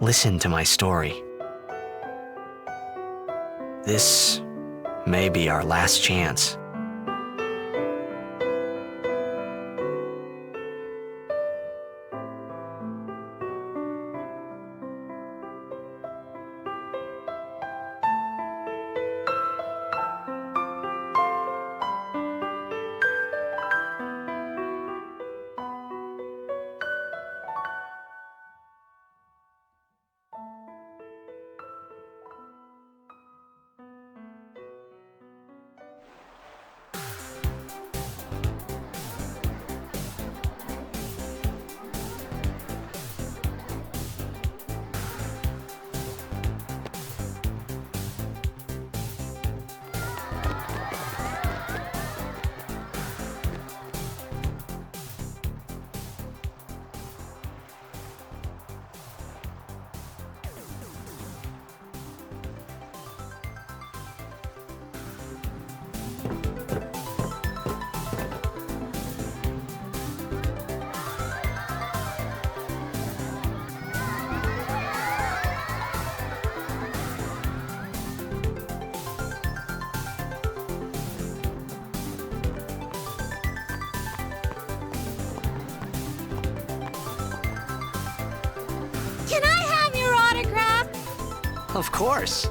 listen to my story. This may be our last chance. Can I have your autograph? Of course.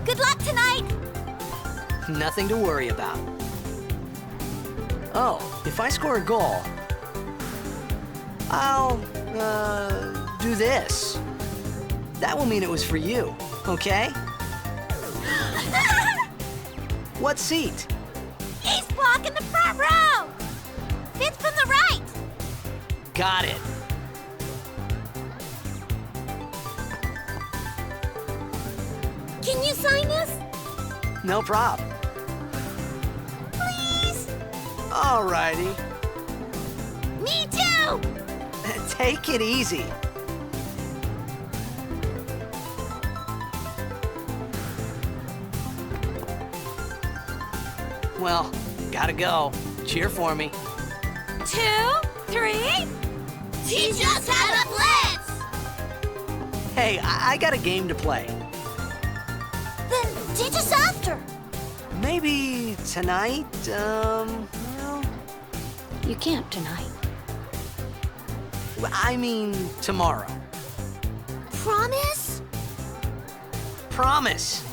Good luck tonight! Nothing to worry about. Oh, if I score a goal, I'll, do this. That will mean it was for you, okay? What seat? He's blocking the front row! Fifth from the right! Got it. Can you sign this? No prob. Please? Alrighty. Me too! Take it easy. Well, gotta go. Cheer for me. 2, 3. Teach us how to blitz! Hey, I got a game to play. Then teach us after. Maybe tonight, well, You can't tonight. I mean tomorrow. Promise? Promise.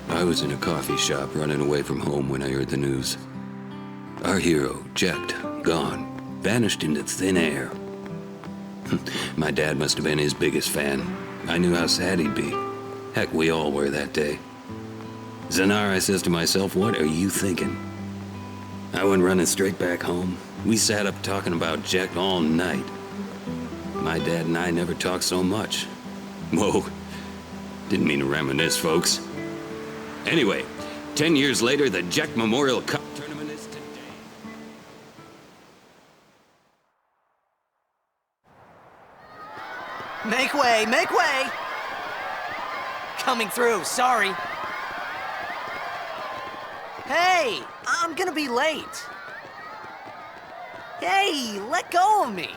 I was in a coffee shop running away from home when I heard the news. Our hero, checked, gone, vanished into thin air. My dad must have been his biggest fan. I knew how sad he'd be. Heck, we all were that day. Zanar, I says to myself, what are you thinking? I went running straight back home. We sat up talking about Jack all night. My dad and I never talked so much. Whoa, didn't mean to reminisce, folks. Anyway, 10 years later, the Jack Memorial Cup tournament is today. Make way, make way! Coming through, sorry. Hey, I'm gonna be late. Hey, let go of me.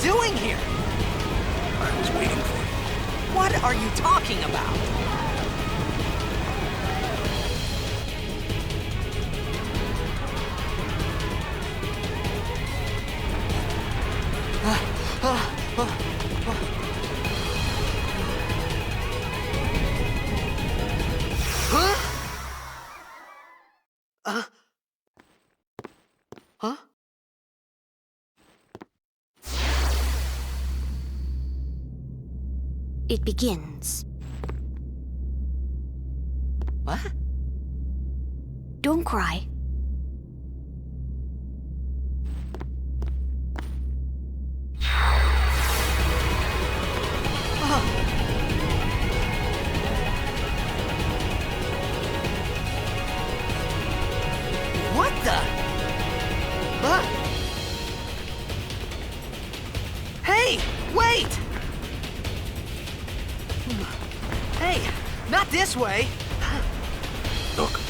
doing here? I was waiting for you. What are you talking about? Huh? It begins. What? Don't cry. What the? Huh? Hey, wait! Hey, not this way! Look.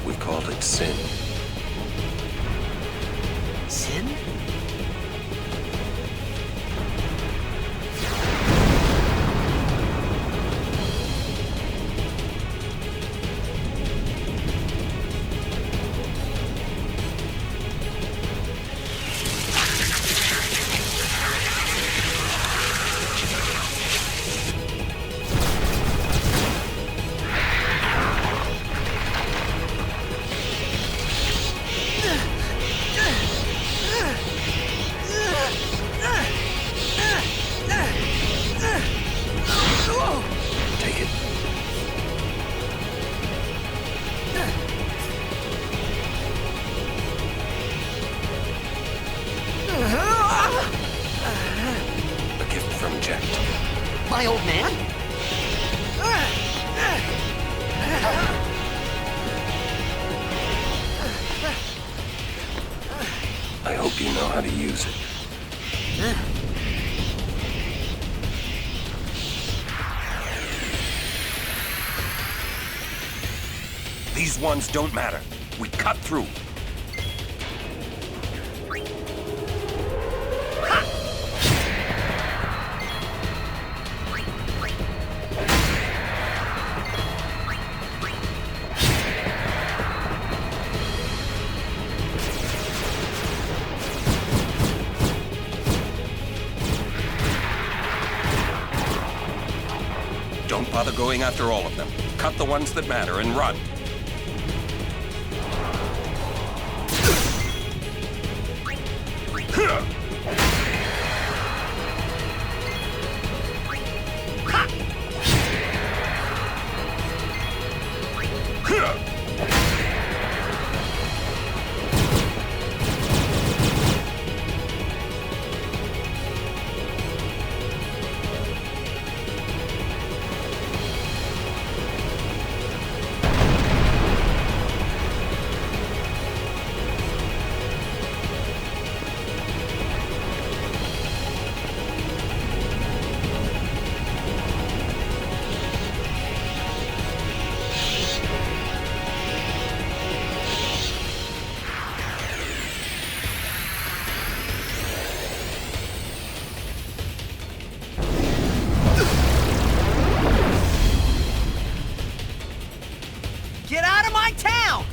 We called it sin. Sin? Take it. A gift from Jack. My old man? I hope you know how to use it. These ones don't matter. We cut through. Don't bother going after all of them. Cut the ones that matter and run. Get out of my town!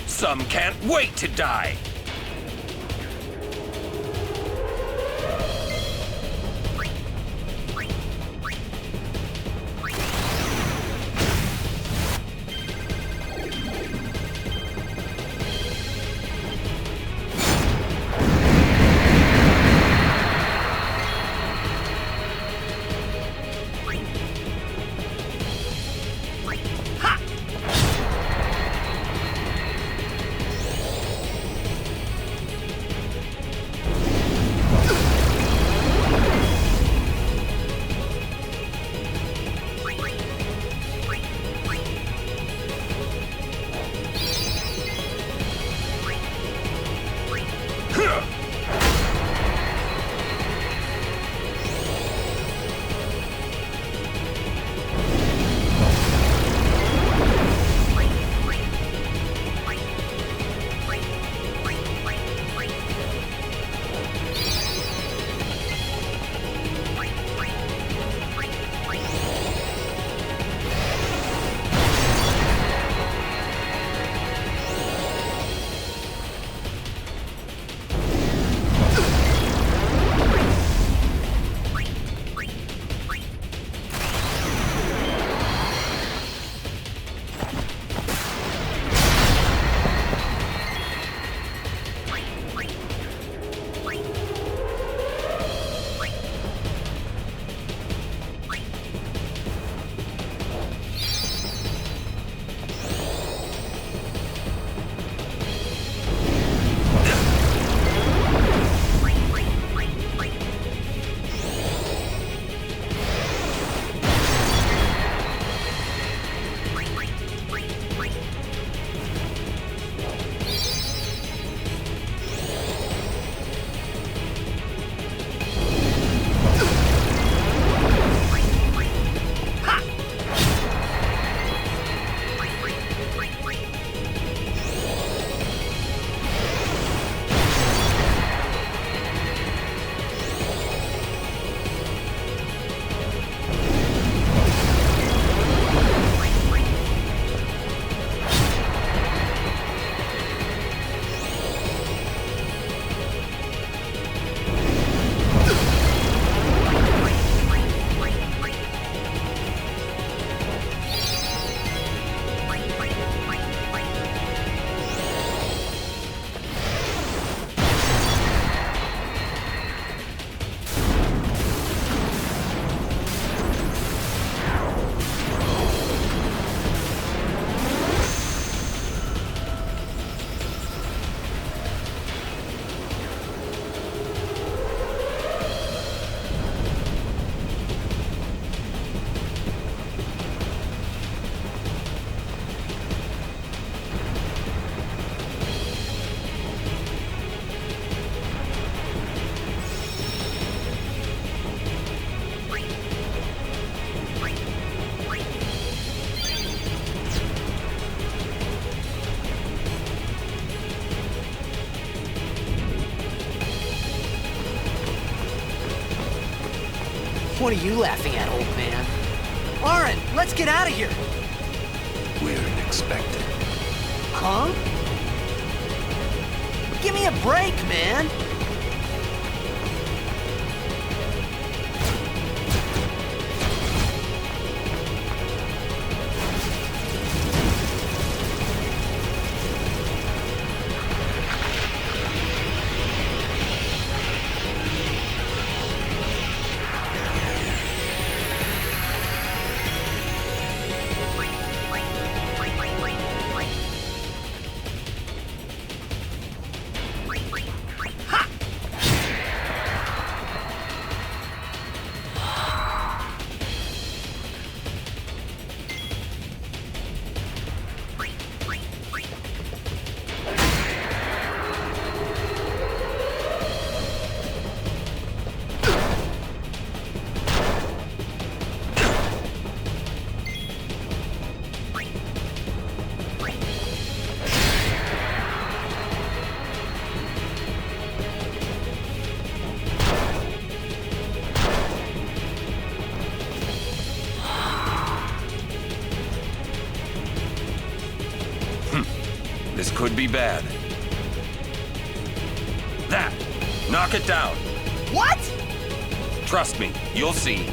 Some can't wait to die. point are you laughing at, old man? Aaron, let's get out of here! We're expected. Huh? Give me a break, man! This could be bad. That! Knock it down! What? Trust me, you'll see.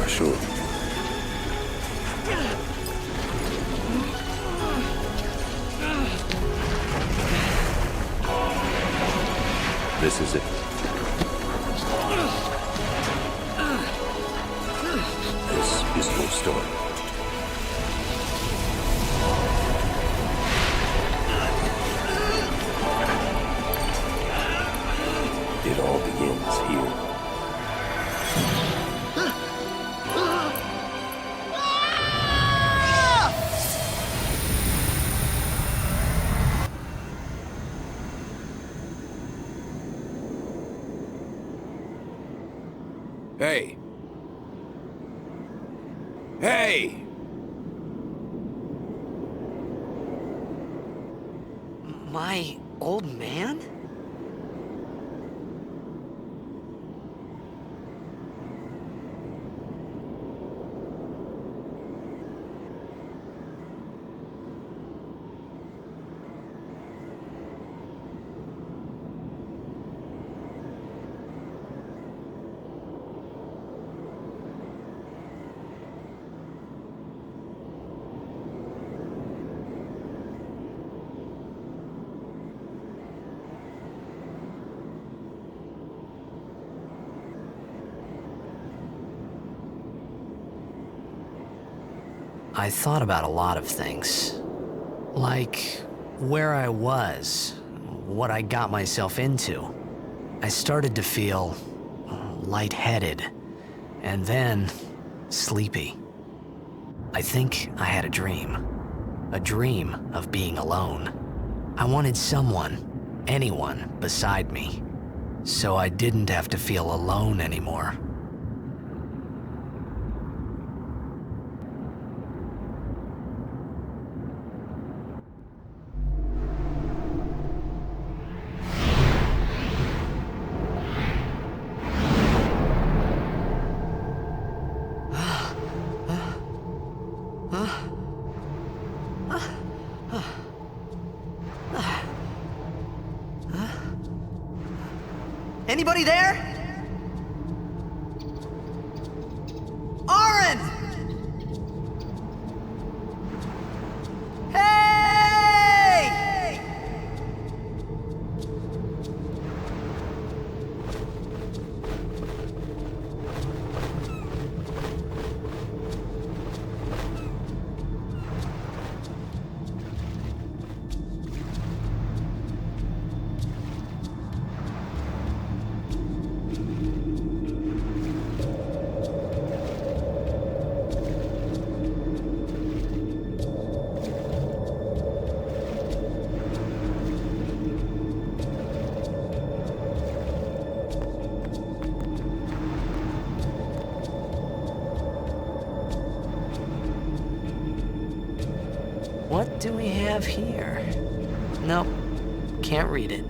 Sure. This is it. This is your story. It all begins here. Hey! Hey! My old man? I thought about a lot of things. Like where I was, what I got myself into. I started to feel lightheaded, and then sleepy. I think I had a dream of being alone. I wanted someone, anyone beside me, so I didn't have to feel alone anymore. Anybody there? Aaron! Hey! What do we have here? Nope, can't read it.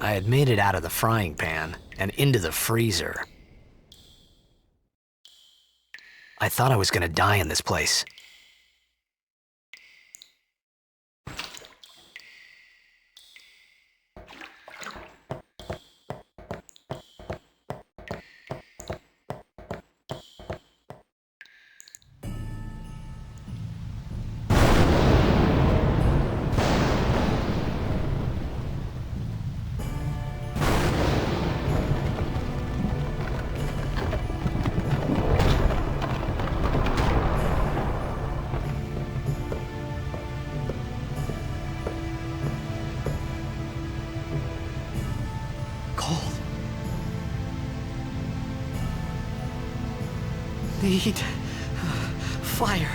I had made it out of the frying pan and into the freezer. I thought I was gonna die in this place. Need fire.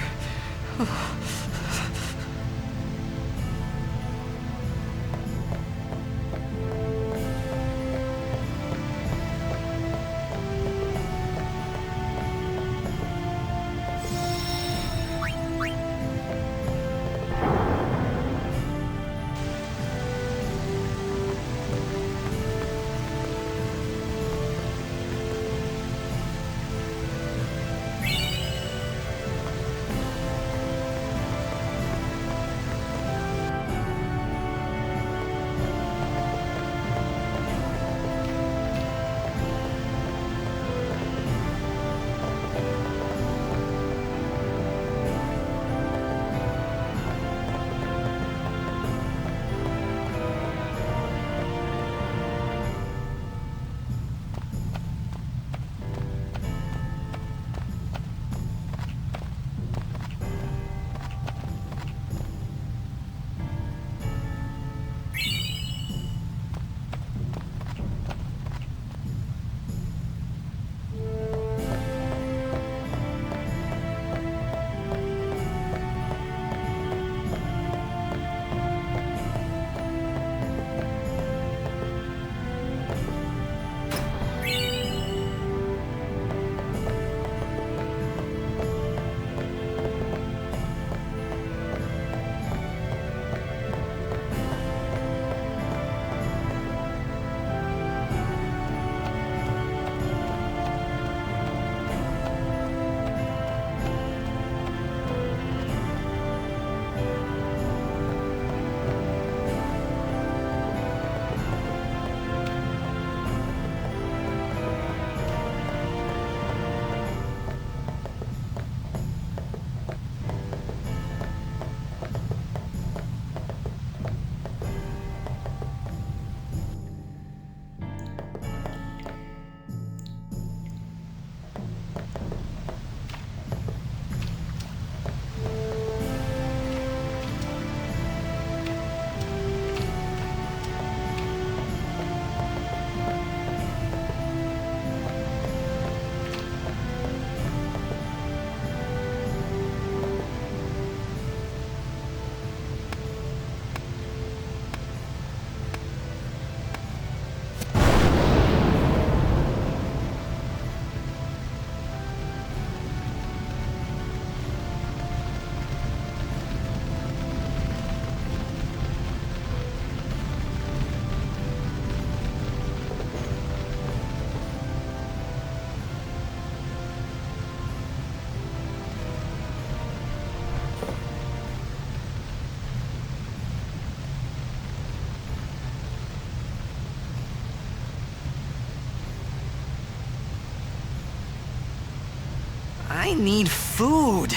I need food.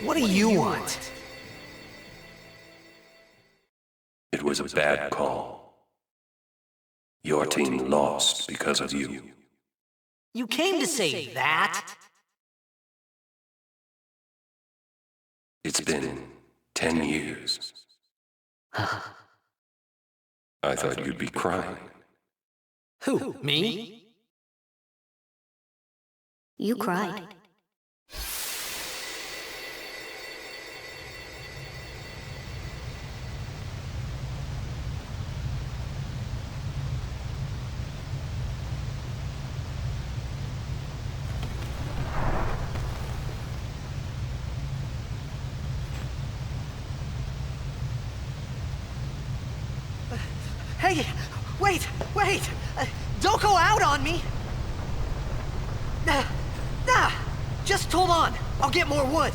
What do you want? It was a bad call. Your team lost because of you. You came to say that? It's been 10 years. I thought you'd be crying. Who, me? You cried. Hey, wait! Don't go out on me! Just hold on. I'll get more wood.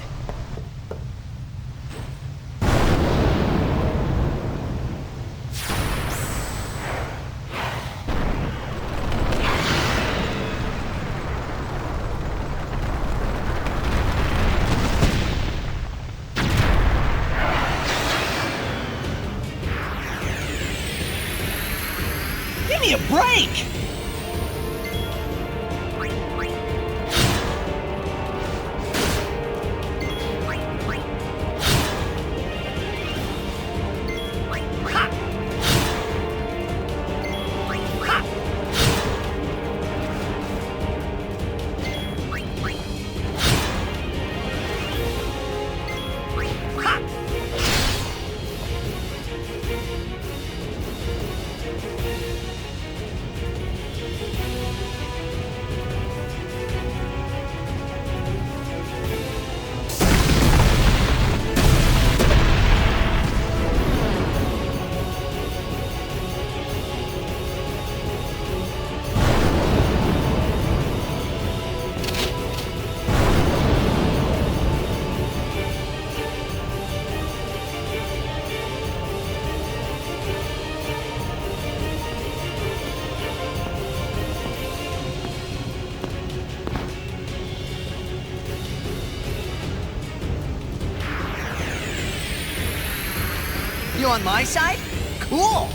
Give me a break! You on my side? Cool!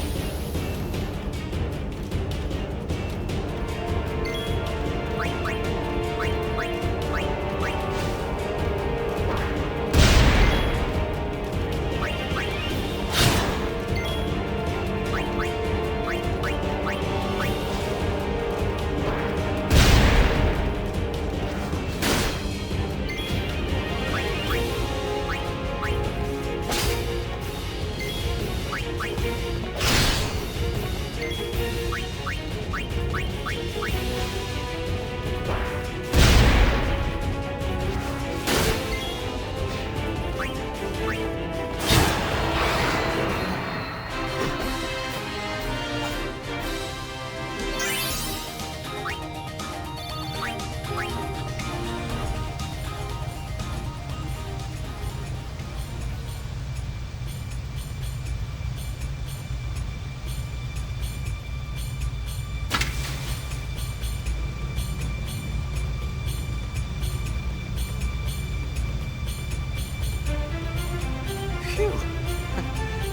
Phew.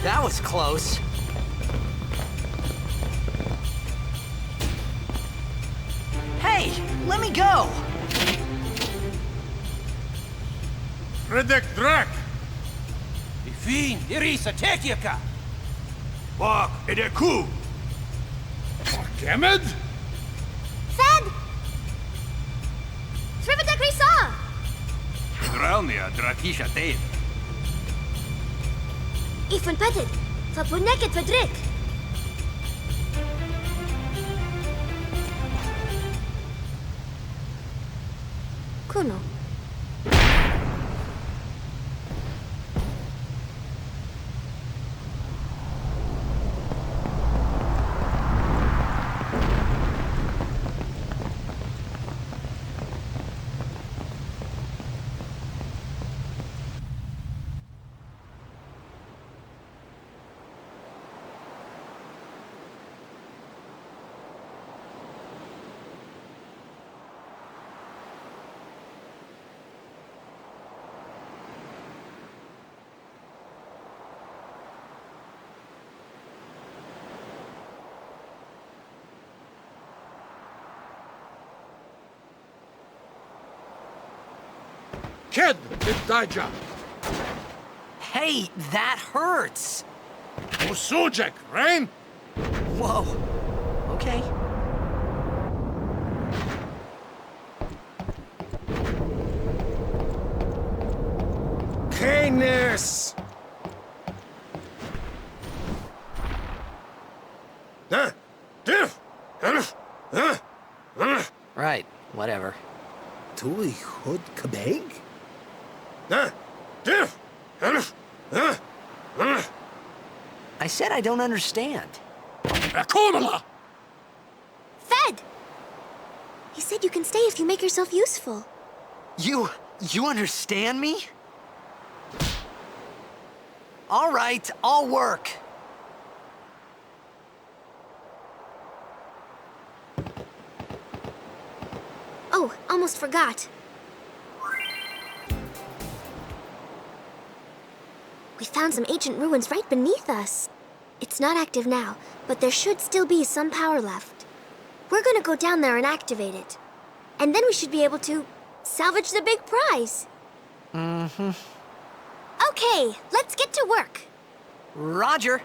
That was close. Hey, let me go! Redek Drak! Ifin, Irisa, Tekiaka! Bak, Edeku! Kemed? Fed! Srivadak Risa! Dralnia Drakisha Dave. Ifan Petit, Fapuneket Vadrik. Kuno. Ked, Daija. Hey, that hurts! Usujek, Rain? Whoa. Okay. Canis! Right, whatever. Tui Hud Kabeg? I said I don't understand. Akumala! Fed! He said you can stay if you make yourself useful. You understand me? All right, I'll work. Oh, almost forgot. We found some ancient ruins right beneath us. It's not active now, but there should still be some power left. We're gonna go down there and activate it. And then we should be able to salvage the big prize. Mm-hmm. Okay, let's get to work. Roger.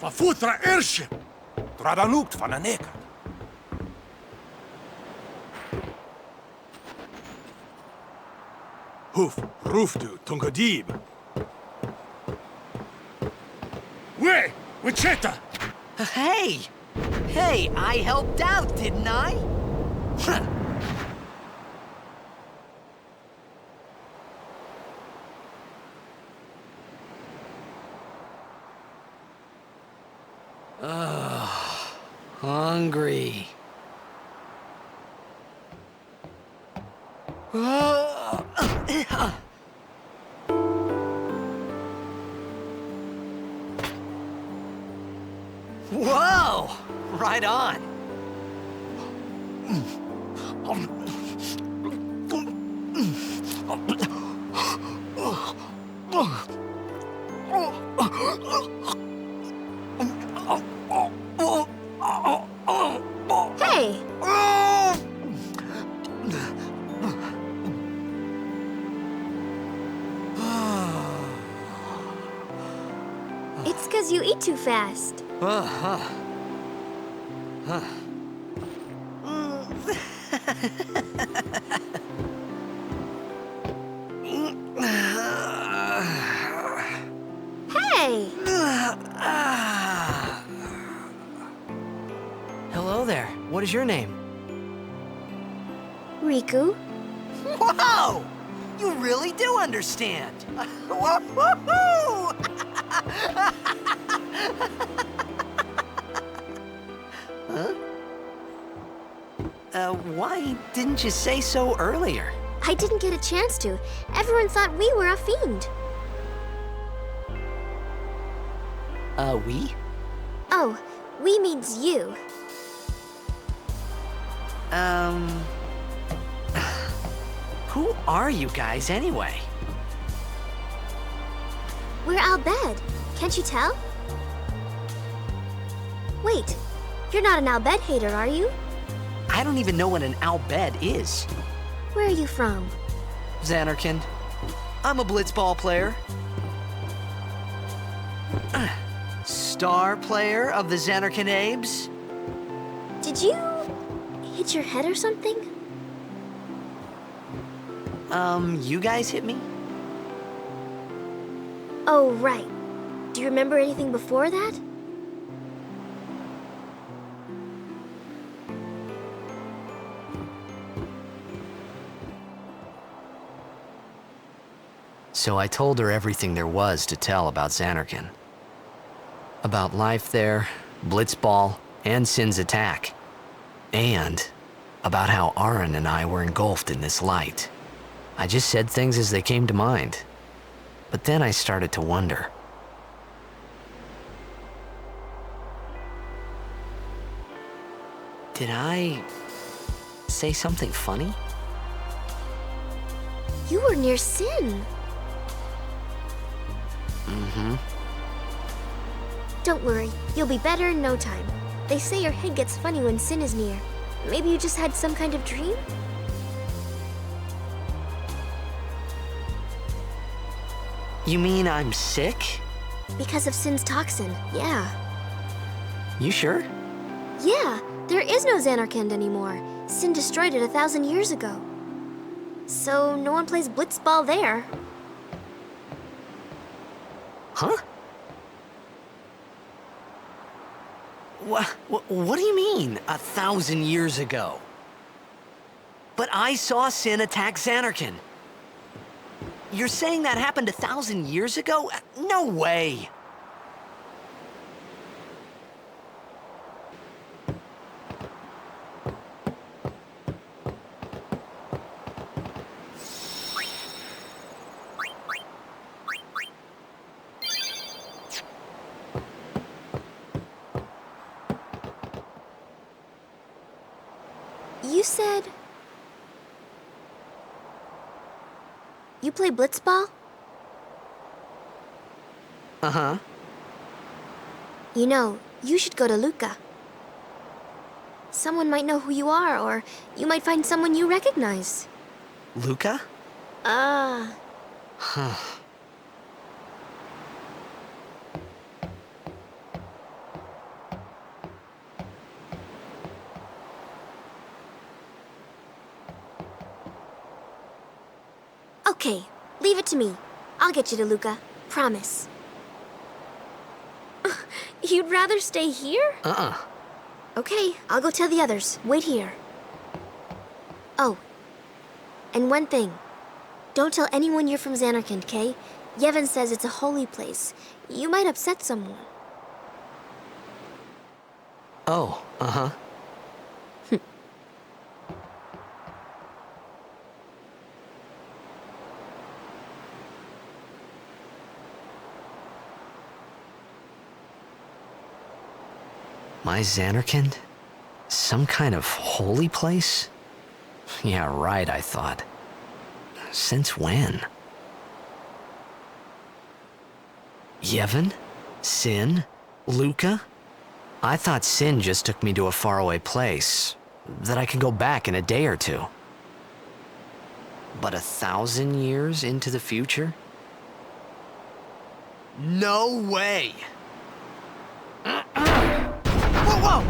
Pafutra airship! Tradanukt van een eka. Hoof, roofdu, tungadib. Way, Wichita! Hey! Hey, I helped out, didn't I? Hungry. Whoa! Right on. Hey! It's 'cause you eat too fast. Hey! Hello there. What is your name? Riku? Whoa! You really do understand. Woo-hoo-hoo! Huh? Why didn't you say so earlier? I didn't get a chance to. Everyone thought we were a fiend. We? Oh, we means you. Who are you guys anyway? We're Albed. Can't you tell? Wait, you're not an Albed hater, are you? I don't even know what an Albed is. Where are you from? Xanarkand. I'm a blitzball player. Star player of the Xanarkand Abes. Did you hit your head or something? You guys hit me? Oh, right. Do you remember anything before that? So I told her everything there was to tell about Xanarkand. About life there, Blitzball, and Sin's attack. And about how Aaron and I were engulfed in this light. I just said things as they came to mind. But then I started to wonder. Did I say something funny? You were near Sin. Mm-hmm. Don't worry, you'll be better in no time. They say your head gets funny when Sin is near. Maybe you just had some kind of dream? You mean I'm sick? Because of Sin's toxin, yeah. You sure? Yeah, there is no Xanarkand anymore. Sin destroyed it 1,000 years ago. So no one plays blitzball there. Huh? What do you mean, 1,000 years ago? But I saw Sin attack Xanarkand. You're saying that happened 1,000 years ago? No way! You said... You play blitzball? Uh-huh. You know, you should go to Luca. Someone might know who you are, or you might find someone you recognize. Luca? Huh. Okay, leave it to me. I'll get you to Luca. Promise. You'd rather stay here? Okay, I'll go tell the others. Wait here. Oh, and one thing. Don't tell anyone you're from Xanarkand, okay? Yevon says it's a holy place. You might upset someone. Oh, uh-huh. My Xanarkand? Some kind of holy place? Yeah, right, I thought. Since when? Yevon? Sin? Luca? I thought Sin just took me to a faraway place, that I could go back in a day or two. But 1,000 years into the future? No way! Whoa, whoa!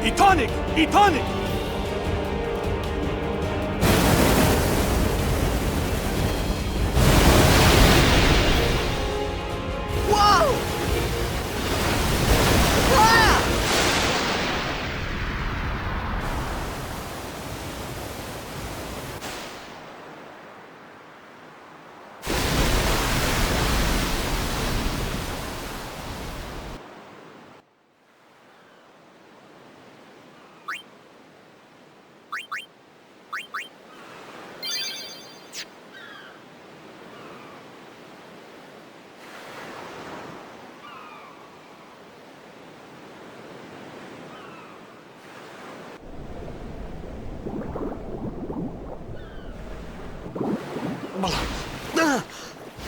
Etonic! Etonic! Whoa!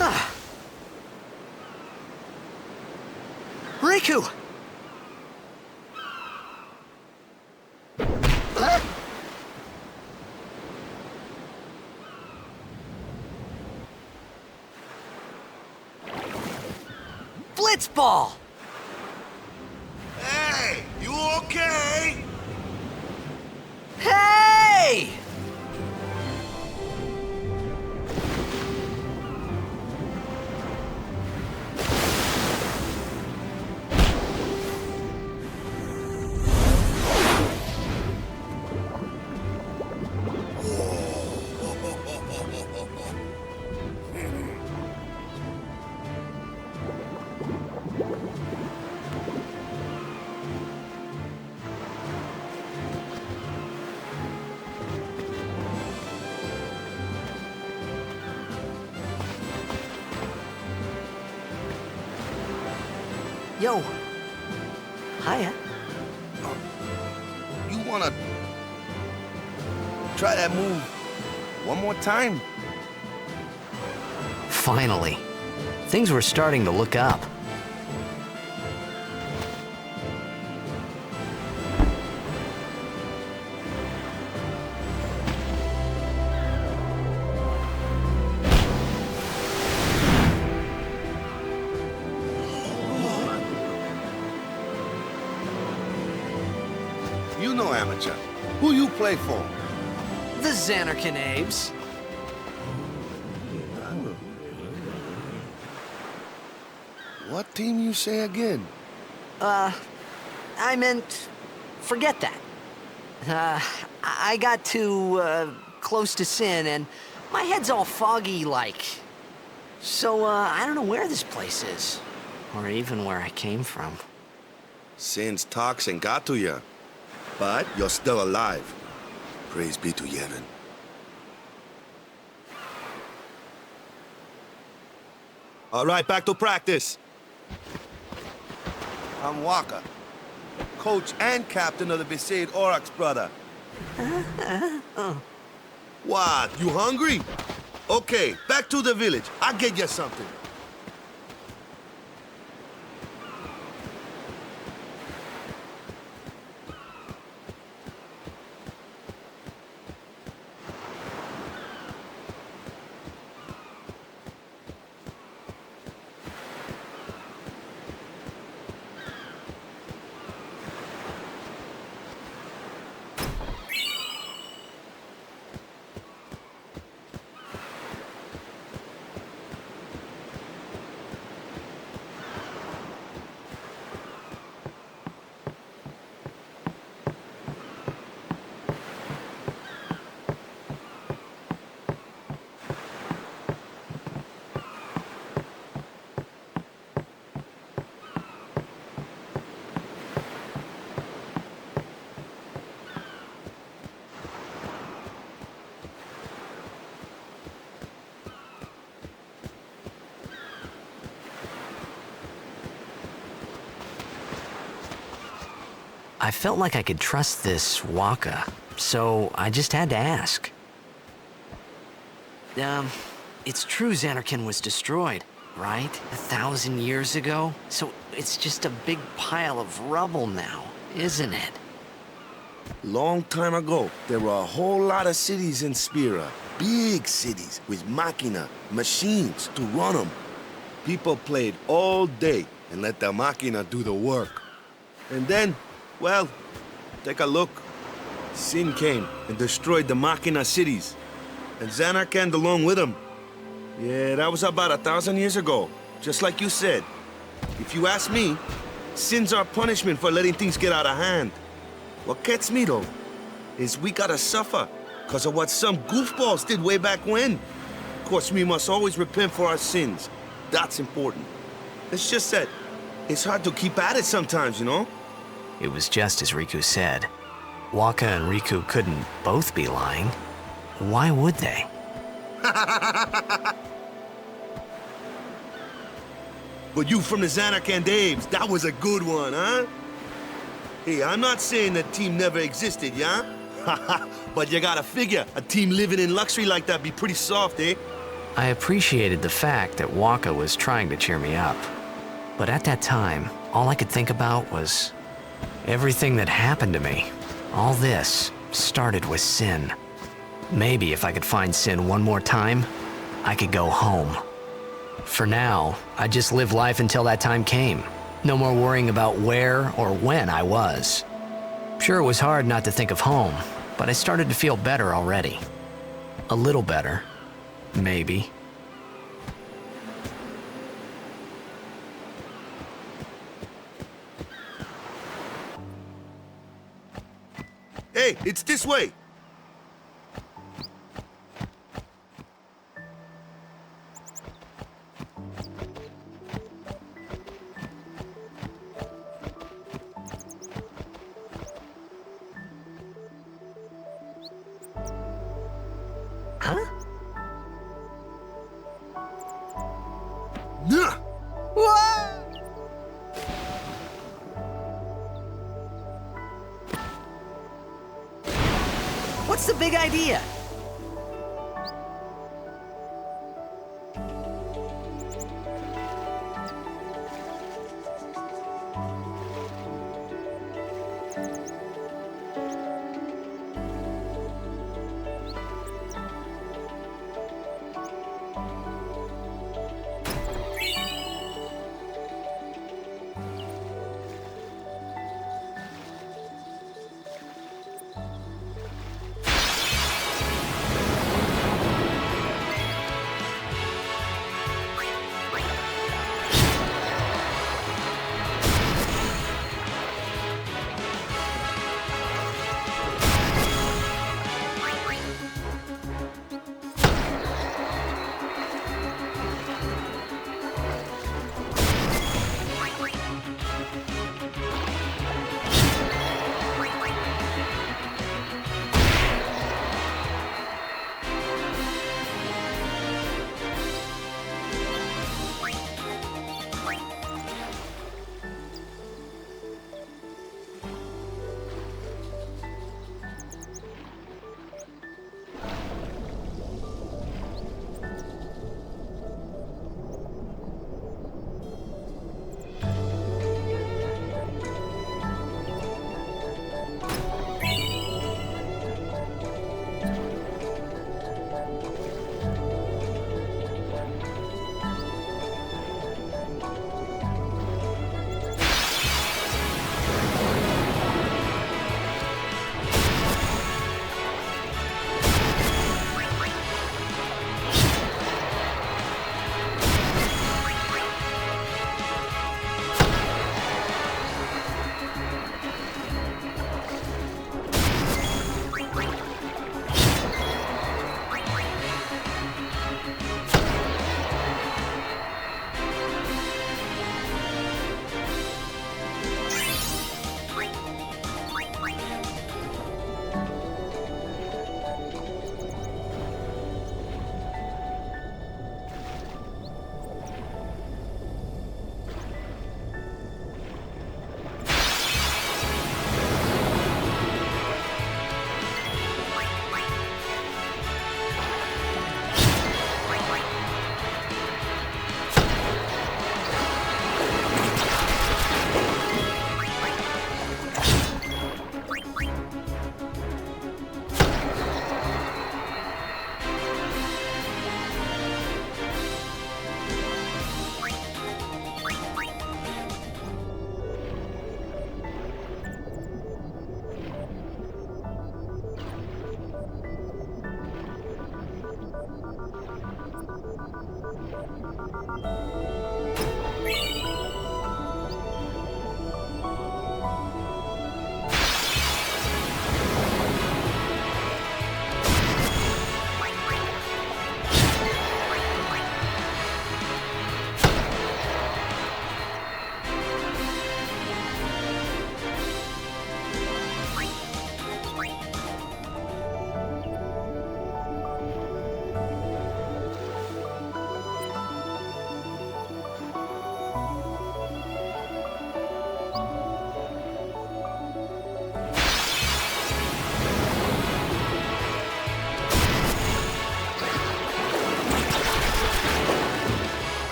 Ah! Riku! Blitzball! Hey, you okay? Hey! Yo. Hiya. You wanna try that move one more time? Finally. Things were starting to look up. You know, amateur. Who you play for? The Xanarkand Abes. What team you say again? I meant, forget that. I got too, close to Sin, and my head's all foggy, like. So, I don't know where this place is, or even where I came from. Sin's toxin got to you, but you're still alive. Praise be to Yevon. All right, back to practice. I'm Waka, coach and captain of the Besaid Aurochs, brother. What, you hungry? Okay, back to the village. I'll get you something. I felt like I could trust this Waka, so I just had to ask. It's true Xanarkand was destroyed, right? 1,000 years ago? So it's just a big pile of rubble now, isn't it? Long time ago, there were a whole lot of cities in Spira. Big cities with machina, machines to run them. People played all day and let the machina do the work. And then, well, take a look. Sin came and destroyed the machina cities. And Xanarkand along with them. Yeah, that was about 1,000 years ago. Just like you said. If you ask me, sin's our punishment for letting things get out of hand. What gets me, though, is we gotta suffer because of what some goofballs did way back when. Of course, we must always repent for our sins. That's important. It's just that it's hard to keep at it sometimes, you know? It was just as Riku said. Waka and Riku couldn't both be lying. Why would they? But you from the Xanarkand Daves, that was a good one, huh? Hey, I'm not saying that team never existed, yeah? But you gotta figure, a team living in luxury like that be pretty soft, eh? I appreciated the fact that Waka was trying to cheer me up. But at that time, all I could think about was everything that happened to me. All this started with Sin. Maybe if I could find Sin one more time, I could go home. For now, I just lived life until that time came. No more worrying about where or when I was. Sure, it was hard not to think of home, but I started to feel better already. A little better, maybe. Hey, it's this way! Huh? Nah! What's the big idea?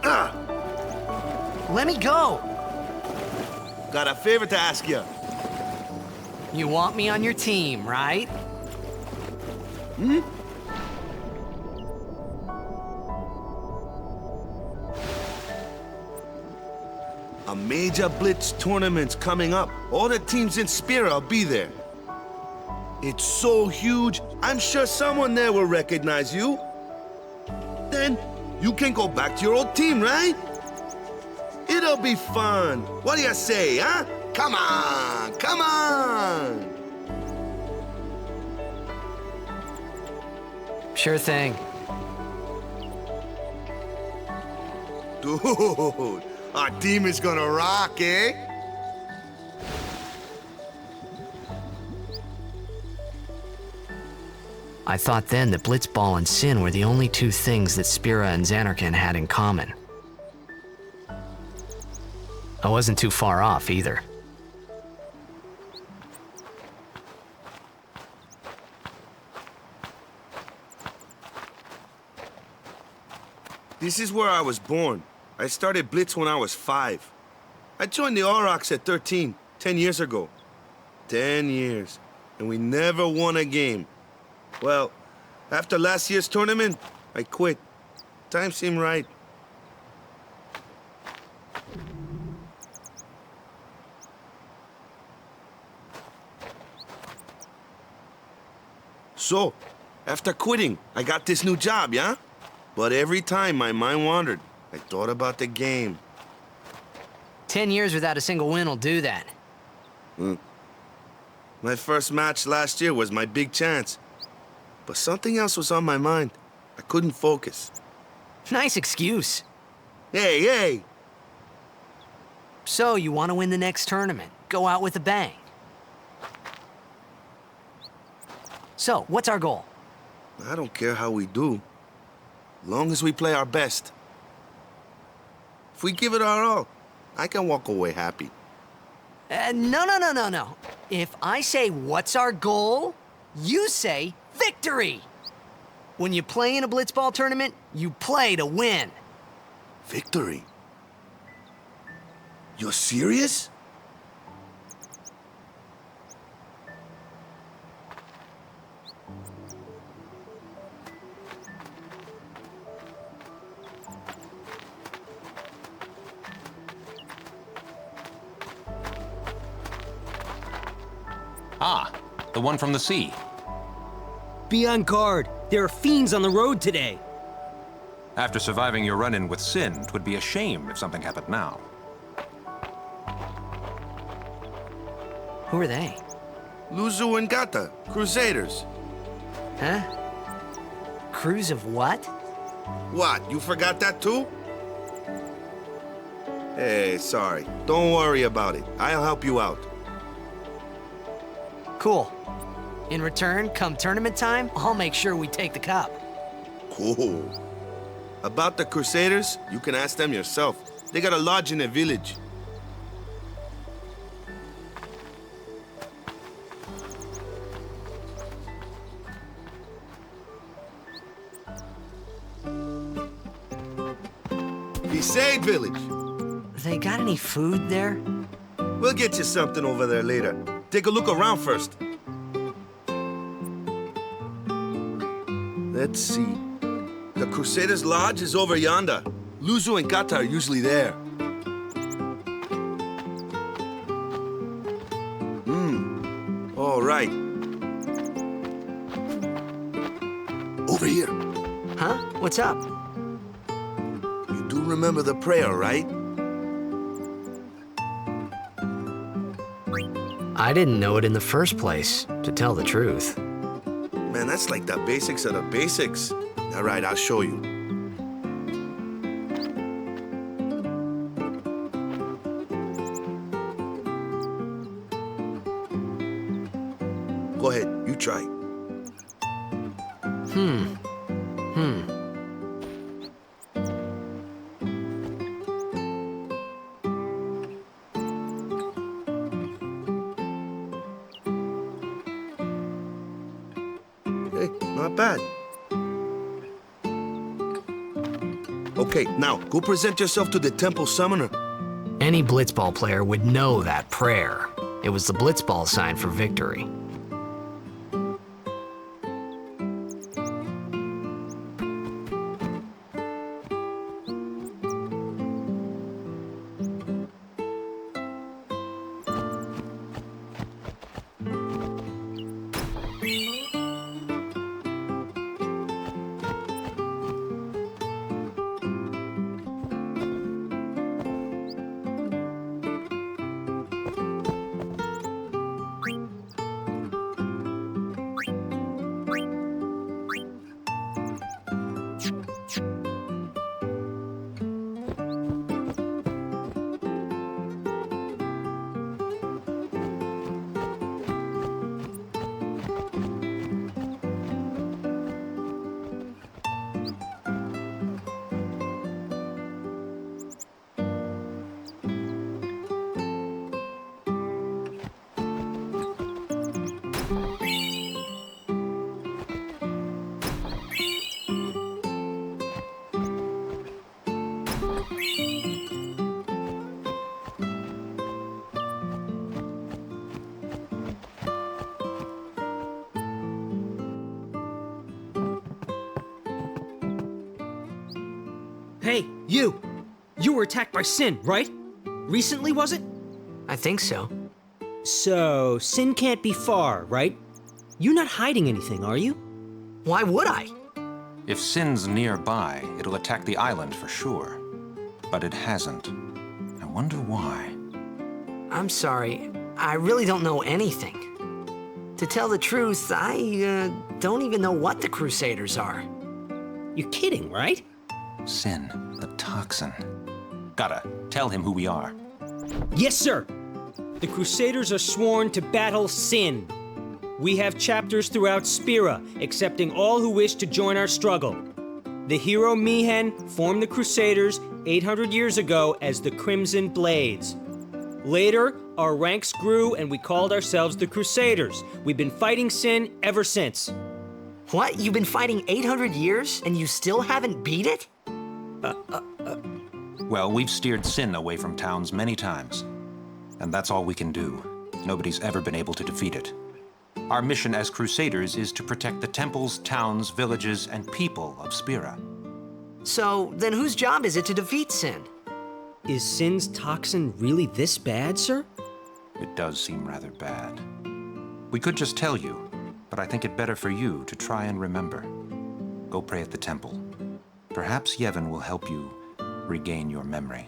Ah! Let me go! Got a favor to ask you. You want me on your team, right? A major Blitz tournament's coming up. All the teams in Spira will be there. It's so huge, I'm sure someone there will recognize you. Then you can go back to your old team, right? It'll be fun. What do you say, huh? Come on, come on! Sure thing. Dude, our team is gonna rock, eh? I thought then that Blitzball and Sin were the only two things that Spira and Xanarkand had in common. I wasn't too far off either. This is where I was born. I started Blitz when I was 5. I joined the Aurochs at 13, 10 years ago. 10 years, and we never won a game. Well, after last year's tournament, I quit. Time seemed right. So, after quitting, I got this new job, yeah? But every time my mind wandered, I thought about the game. 10 years without a single win will do that. My first match last year was my big chance. But something else was on my mind. I couldn't focus. Nice excuse. Hey, hey! So, you want to win the next tournament? Go out with a bang. So, what's our goal? I don't care how we do. Long as we play our best. If we give it our all, I can walk away happy. No. If I say, what's our goal? You say, victory! When you play in a Blitzball tournament, you play to win. Victory? You're serious? Ah, the one from the sea. Be on guard. There are fiends on the road today. After surviving your run-in with Sin, 'twould be a shame if something happened now. Who are they? Luzu and Gata, Crusaders. Huh? Crews of what? What, you forgot that too? Hey, sorry. Don't worry about it. I'll help you out. Cool. In return, come tournament time, I'll make sure we take the cup. Cool. About the Crusaders, you can ask them yourself. They got a lodge in a village. Besaid village. They got any food there? We'll get you something over there later. Take a look around first. Let's see. The Crusaders' Lodge is over yonder. Luzu and Gata are usually there. All right. Over here. Huh? What's up? You do remember the prayer, right? I didn't know it in the first place, to tell the truth. Man, that's like the basics of the basics. All right, I'll show you. Go ahead, you try. Hey, not bad. Okay, now, go present yourself to the temple summoner. Any blitzball player would know that prayer. It was the blitzball sign for victory. Hey, you! You were attacked by Sin, right? Recently, was it? I think so. So, Sin can't be far, right? You're not hiding anything, are you? Why would I? If Sin's nearby, it'll attack the island for sure. But it hasn't. I wonder why. I'm sorry. I really don't know anything. To tell the truth, I don't even know what the Crusaders are. You're kidding, right? Sin, the toxin. Gotta tell him who we are. Yes, sir! The Crusaders are sworn to battle Sin. We have chapters throughout Spira, accepting all who wish to join our struggle. The hero Mihen formed the Crusaders 800 years ago as the Crimson Blades. Later, our ranks grew and we called ourselves the Crusaders. We've been fighting Sin ever since. What? You've been fighting 800 years and you still haven't beat it? Well, we've steered Sin away from towns many times. And that's all we can do. Nobody's ever been able to defeat it. Our mission as Crusaders is to protect the temples, towns, villages, and people of Spira. So, then whose job is it to defeat Sin? Is Sin's toxin really this bad, sir? It does seem rather bad. We could just tell you, but I think it better for you to try and remember. Go pray at the temple. Perhaps Yevon will help you regain your memory.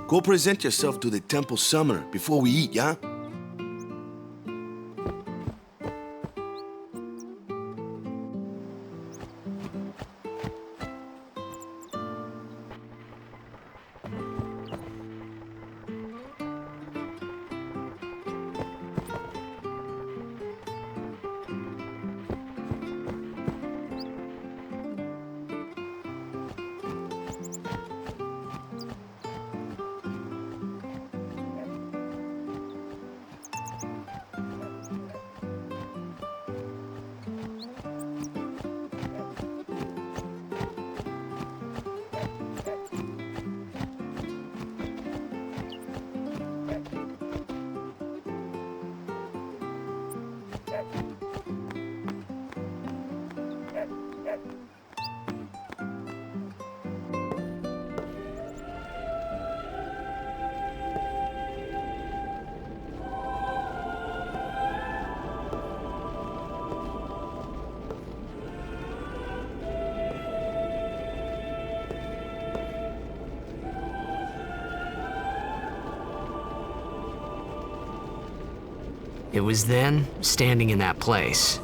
Go present yourself to the temple summoner before we eat, yeah? It was then, standing in that place,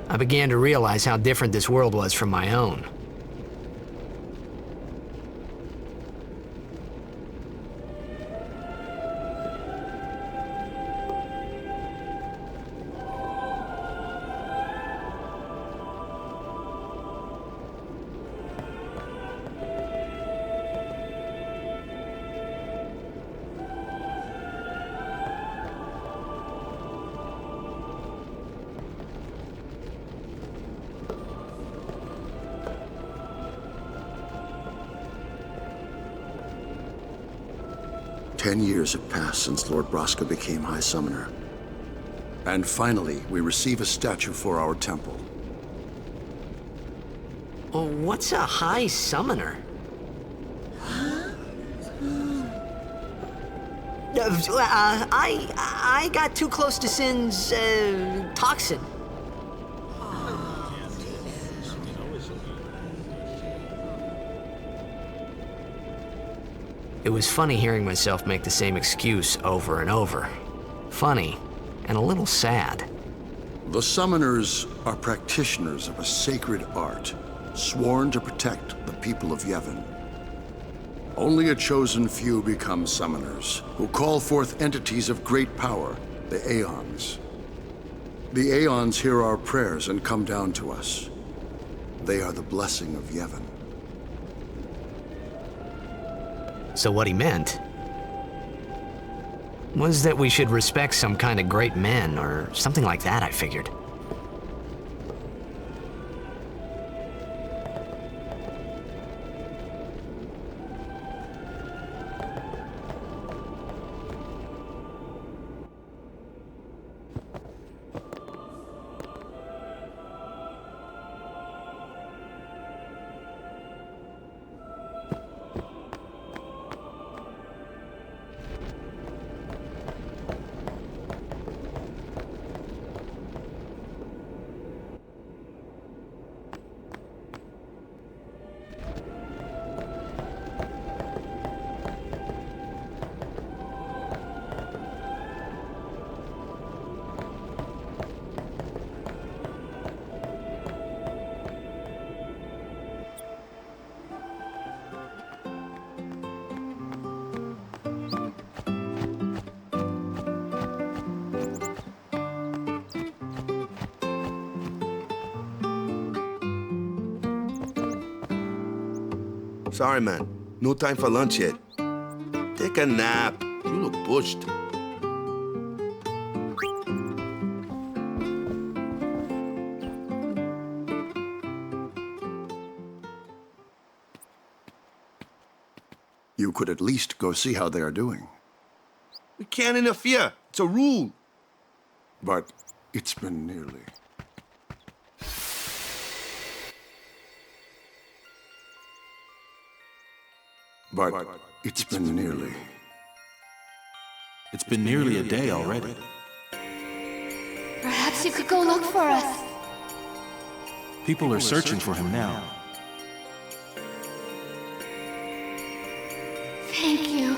I began to realize how different this world was from my own. Ten years have passed since Lord Braska became High Summoner. And finally, we receive a statue for our temple. Oh, what's a High Summoner? I got too close to Sin's, toxin. It was funny hearing myself make the same excuse over and over. Funny, and a little sad. The Summoners are practitioners of a sacred art, sworn to protect the people of Yevon. Only a chosen few become Summoners, who call forth entities of great power, the Aeons. The Aeons hear our prayers and come down to us. They are the blessing of Yevon. So what he meant was that we should respect some kind of great men, or something like that, I figured. Sorry, man. No time for lunch yet. Take a nap. You look pushed. You could at least go see how they are doing. We can't interfere. It's a rule. But it's been nearly. But it's been nearly. It's been nearly a day already. Perhaps you could go look for us. People are searching for him now. Thank you.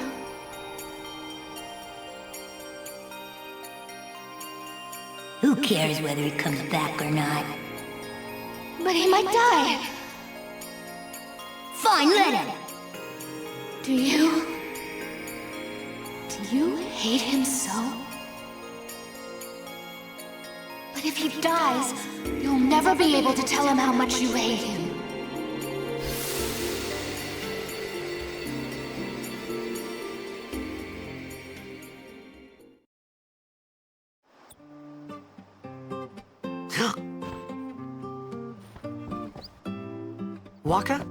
Who cares whether he comes back or not? But he might die. Fine, let him. Do you hate him so? But if he dies, you'll never be able to tell him how much you hate him. Waka?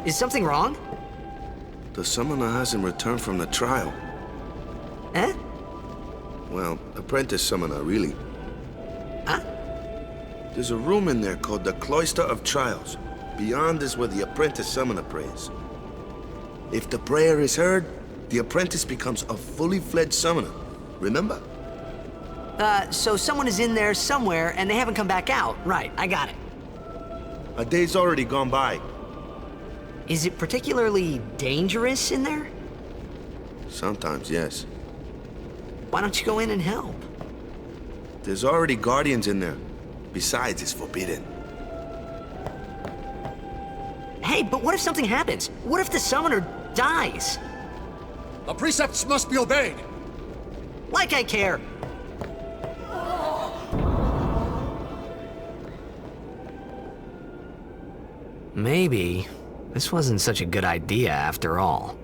Is something wrong? The summoner hasn't returned from the trial. Eh? Well, apprentice summoner, really. Huh? There's a room in there called the Cloister of Trials. Beyond is where the apprentice summoner prays. If the prayer is heard, the apprentice becomes a fully fledged summoner. Remember? So someone is in there somewhere and they haven't come back out. Right, I got it. A day's already gone by. Is it particularly dangerous in there? Sometimes, yes. Why don't you go in and help? There's already guardians in there. Besides, it's forbidden. Hey, but what if something happens? What if the summoner dies? The precepts must be obeyed. Like I care. Maybe this wasn't such a good idea after all.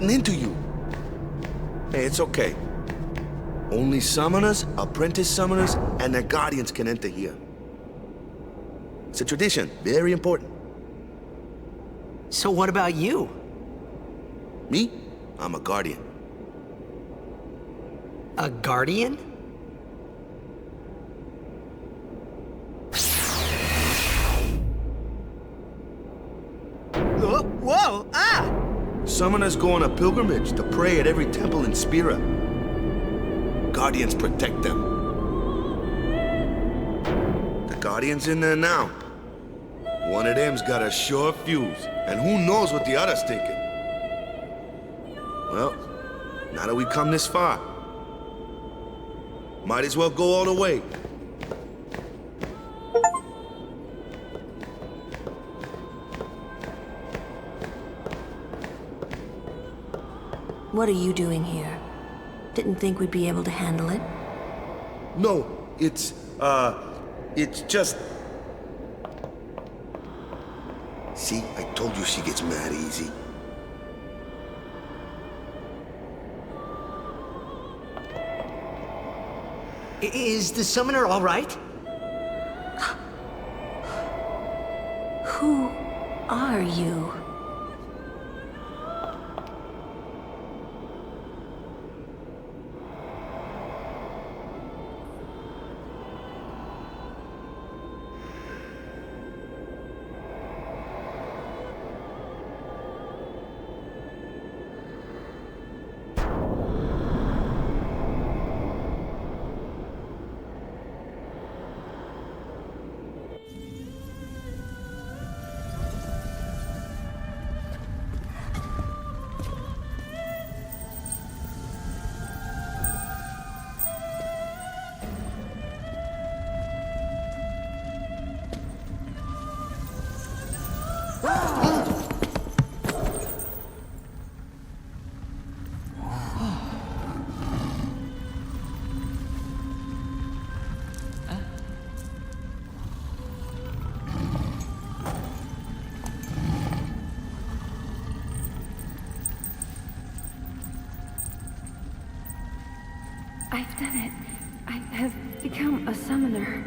gotten into you. Hey, it's okay. Only summoners, apprentice summoners, and their guardians can enter here. It's a tradition, very important. So what about you? Me? I'm a guardian. A guardian? Whoa! Ah! Summoners go on a pilgrimage to pray at every temple in Spira. Guardians protect them. The Guardian's in there now. One of them's got a sure fuse, and who knows what the other's thinking. Well, now that we've come this far, might as well go all the way. What are you doing here? Didn't think we'd be able to handle it? No, it's just... See, I told you she gets mad easy. Is the summoner all right? Who are you? I've done it. I have become a summoner.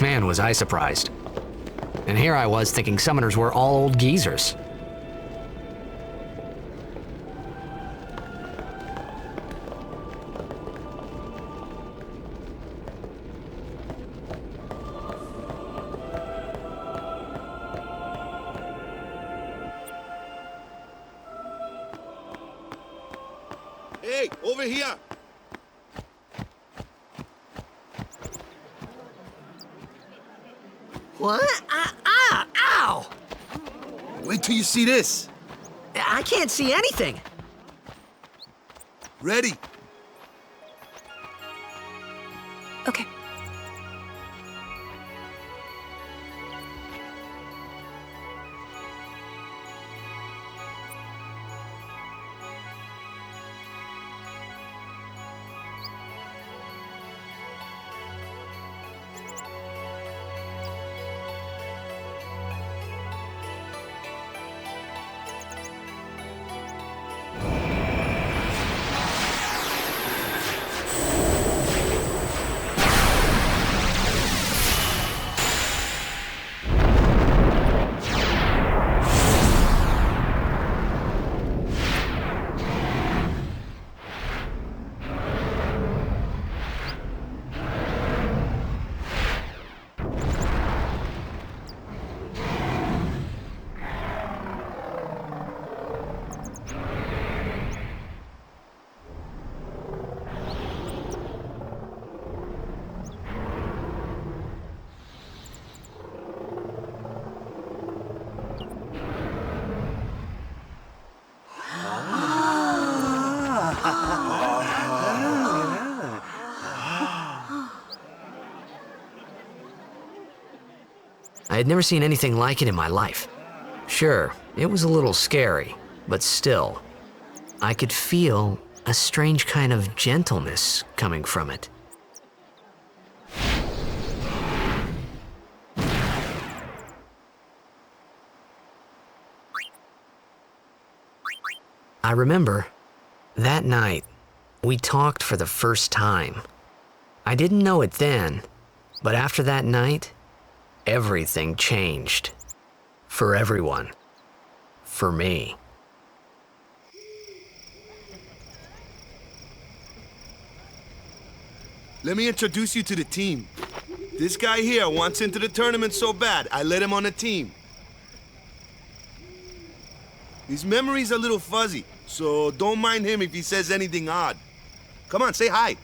Man, was I surprised. And here I was thinking summoners were all old geezers. Hey, over here! What? Ow! Wait till you see this. I can't see anything. Ready? Okay. I had never seen anything like it in my life. Sure, it was a little scary, but still, I could feel a strange kind of gentleness coming from it. I remember, that night, we talked for the first time. I didn't know it then, but after that night, everything changed. For everyone. For me. Let me introduce you to the team. This guy here wants into the tournament so bad, I let him on the team. His memory's a little fuzzy, so don't mind him if he says anything odd. Come on, say hi.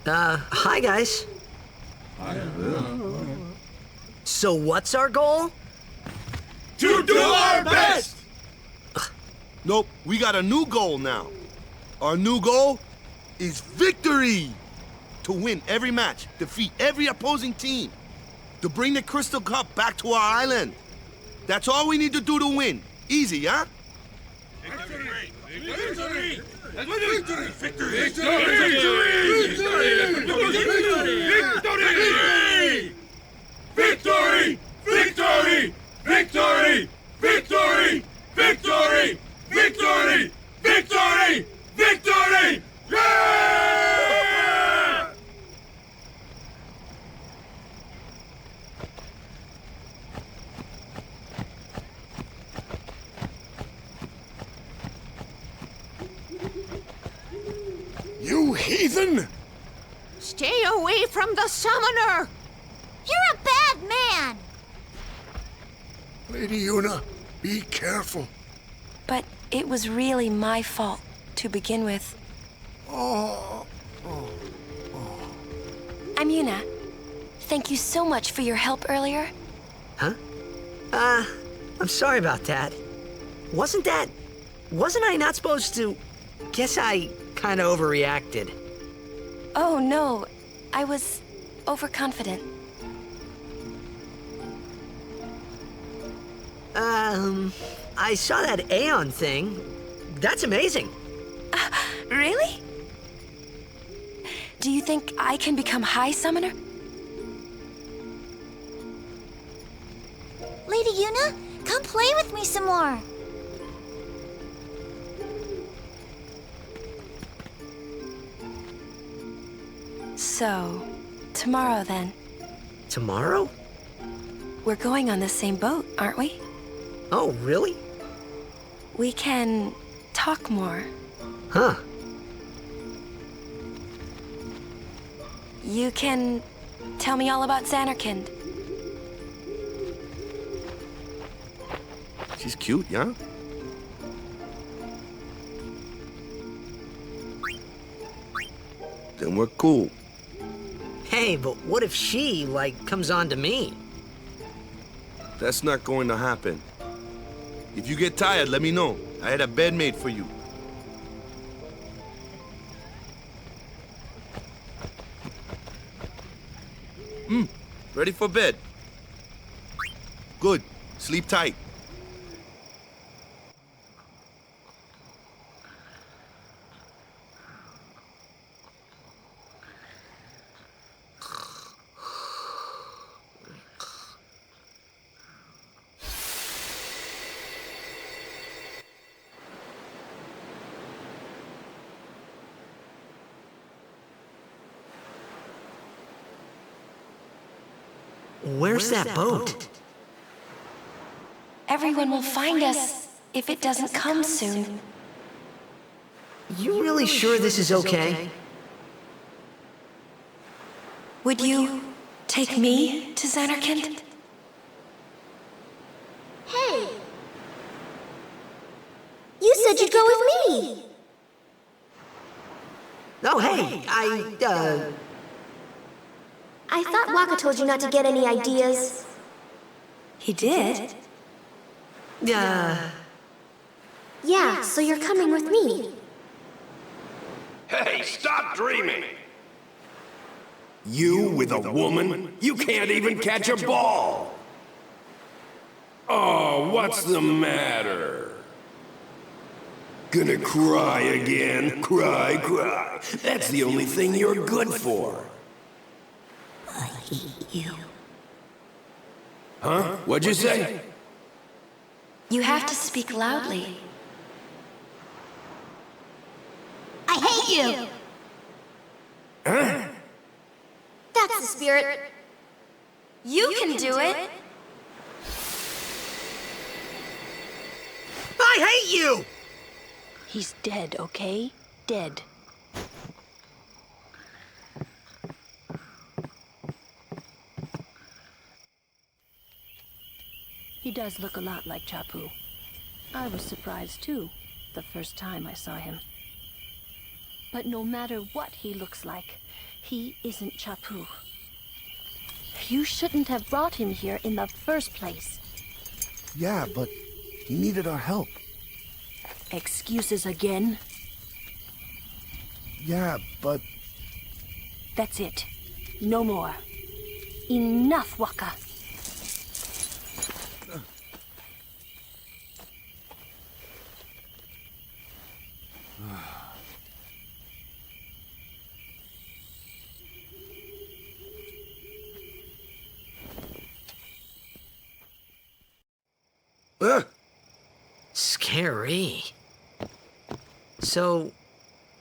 Hi guys. So what's our goal? To do our best! Nope, we got a new goal now. Our new goal is victory! To win every match, defeat every opposing team, to bring the Crystal Cup back to our island. That's all we need to do to win. Easy, huh? Victory! Victory! Victory! Victory! Victory! Victory! Victory! Victory! Victory! Victory! Victory! Victory! Yeah! You heathen! Stay away from the summoner! You're a bad man! Lady Yuna, be careful. But it was really my fault to begin with. I'm Yuna. Thank you so much for your help earlier. Huh? I'm sorry about that. Wasn't I not supposed to? Guess I kinda overreacted. Oh no, I was overconfident. I saw that Aeon thing. That's amazing. Really? Do you think I can become High Summoner? Lady Yuna, come play with me some more. So, tomorrow then. Tomorrow? We're going on the same boat, aren't we? Oh, really? We can talk more. Huh. You can tell me all about Xanarkand. She's cute, yeah? Then we're cool. Hey, but what if she, comes on to me? That's not going to happen. If you get tired, let me know. I had a bed made for you. Ready for bed? Good. Sleep tight. Where's that boat? Everyone will find us if it doesn't come soon. You really sure this is okay? Would you take me to Xanarkand? Hey! You said you'd go with me! Oh, hey, I thought Waka told you not to get any ideas. He did? Yeah, so you're coming with me. Hey, stop dreaming! You with a woman? You can't even catch a ball! Oh, what's the matter? Gonna cry again? Cry, cry. That's the only thing you're good for. I hate you. Huh? What'd you say? You have to speak loudly. I hate you! Huh? That's the spirit. You can do it. I hate you! He's dead, okay? Dead. He does look a lot like Chapu. I was surprised too, the first time I saw him. But no matter what he looks like, he isn't Chapu. You shouldn't have brought him here in the first place. Yeah, but he needed our help. Excuses again? Yeah, but... That's it. No more. Enough, Waka. Scary. So,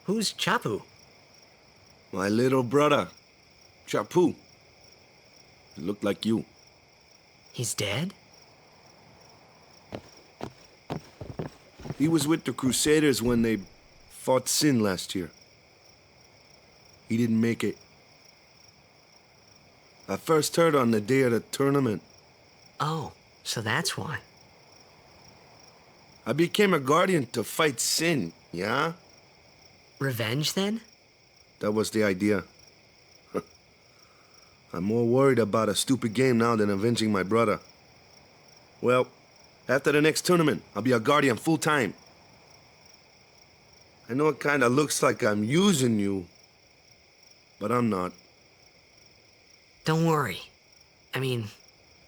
who's Chapu? My little brother, Chapu. He looked like you. He's dead? He was with the Crusaders when they fought Sin last year. He didn't make it. I first heard on the day of the tournament. Oh, so that's why. I became a guardian to fight Sin, yeah? Revenge, then? That was the idea. I'm more worried about a stupid game now than avenging my brother. Well, after the next tournament, I'll be a guardian full-time. I know it kinda looks like I'm using you, but I'm not. Don't worry. I mean,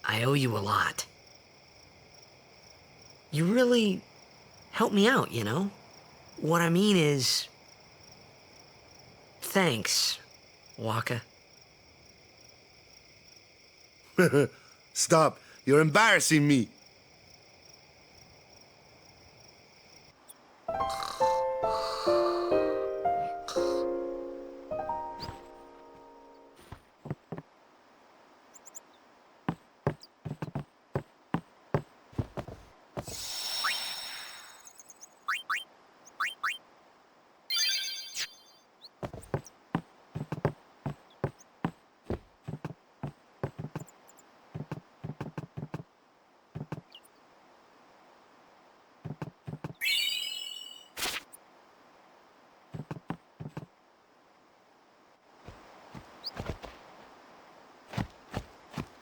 I owe you a lot. You really helped me out, you know? What I mean is... Thanks, Waka. Stop. You're embarrassing me.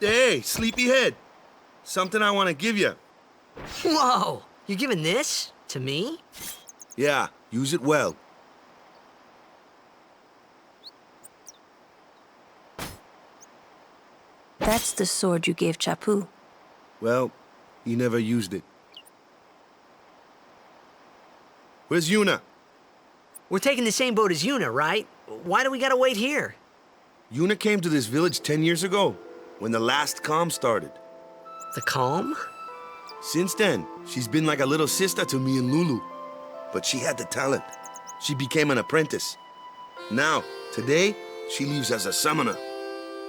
Hey, sleepyhead. Something I want to give you. Whoa! You giving this to me? Yeah, use it well. That's the sword you gave Chapu. Well, he never used it. Where's Yuna? We're taking the same boat as Yuna, right? Why do we gotta wait here? Yuna came to this village 10 years ago, when the last calm started. The calm? Since then, she's been like a little sister to me and Lulu. But she had the talent. She became an apprentice. Now, today, she leaves as a summoner.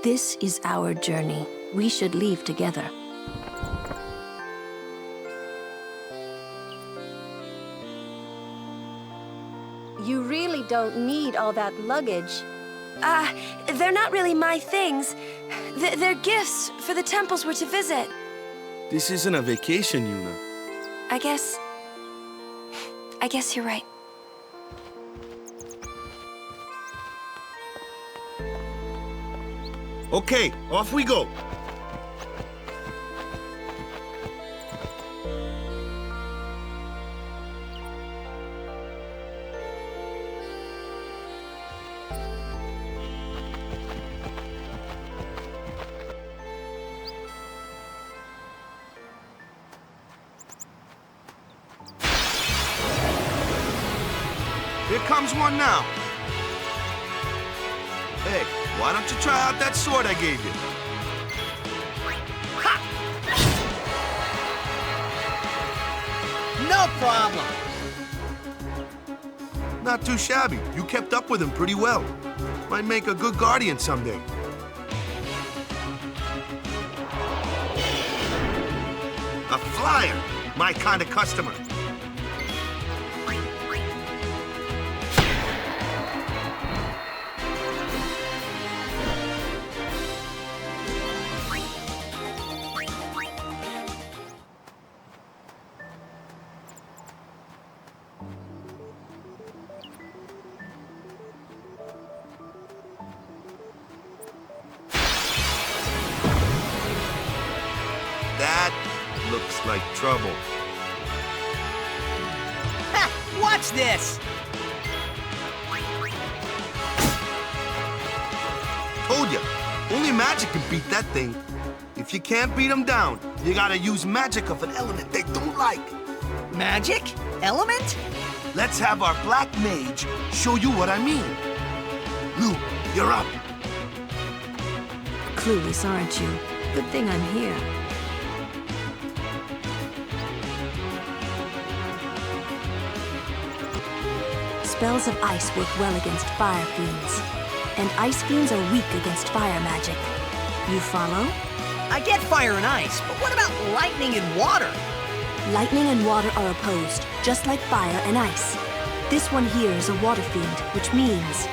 This is our journey. We should leave together. You really don't need all that luggage. They're not really my things. They're gifts for the temples we're to visit. This isn't a vacation, Yuna. I guess you're right. Okay, off we go. comes one now. Hey, why don't you try out that sword I gave you? No problem. Not too shabby. You kept up with him pretty well. Might make a good guardian someday. A flyer! My kind of customer. That looks like trouble. Ha! Watch this! Told ya, only magic can beat that thing. If you can't beat them down, you gotta use magic of an element they don't like. Magic? Element? Let's have our black mage show you what I mean. Lou, you're up. Clueless, aren't you? Good thing I'm here. Spells of ice work well against fire fiends, and ice fiends are weak against fire magic. You follow? I get fire and ice, but what about lightning and water? Lightning and water are opposed, just like fire and ice. This one here is a water fiend, which means...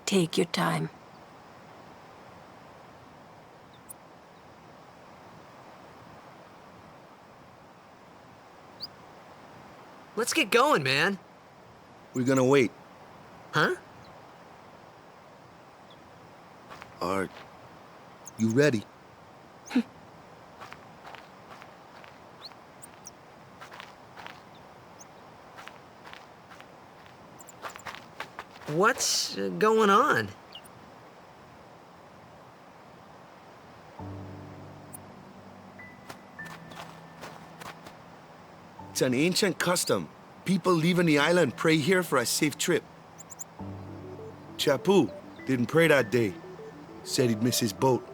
Take your time. Let's get going, man. We're gonna wait. Huh? Are you ready? What's going on? It's an ancient custom. People leaving the island pray here for a safe trip. Chapu didn't pray that day. Said he'd miss his boat.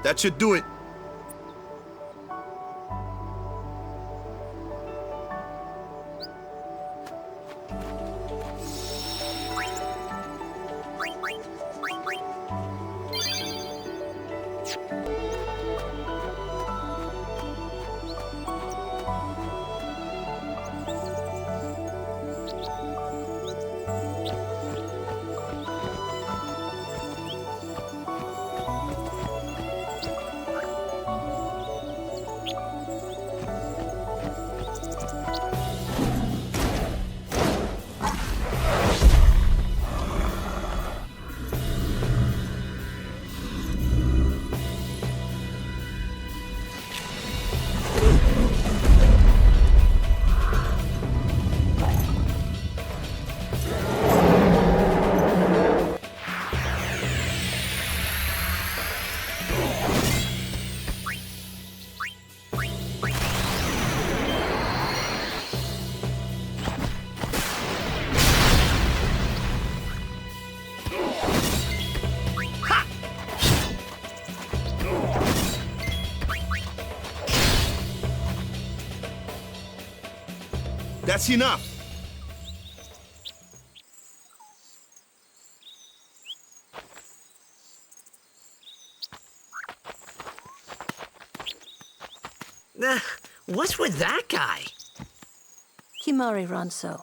That should do it. That's enough. What's with that guy? Himari Ronso,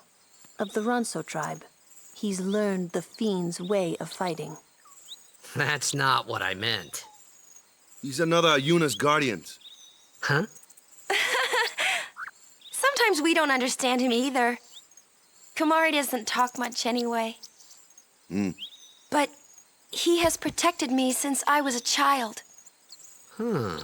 of the Ronso tribe. He's learned the fiend's way of fighting. That's not what I meant. He's another of Yuna's guardians. Huh? Sometimes we don't understand him either. Kumari doesn't talk much anyway. But he has protected me since I was a child. Huh.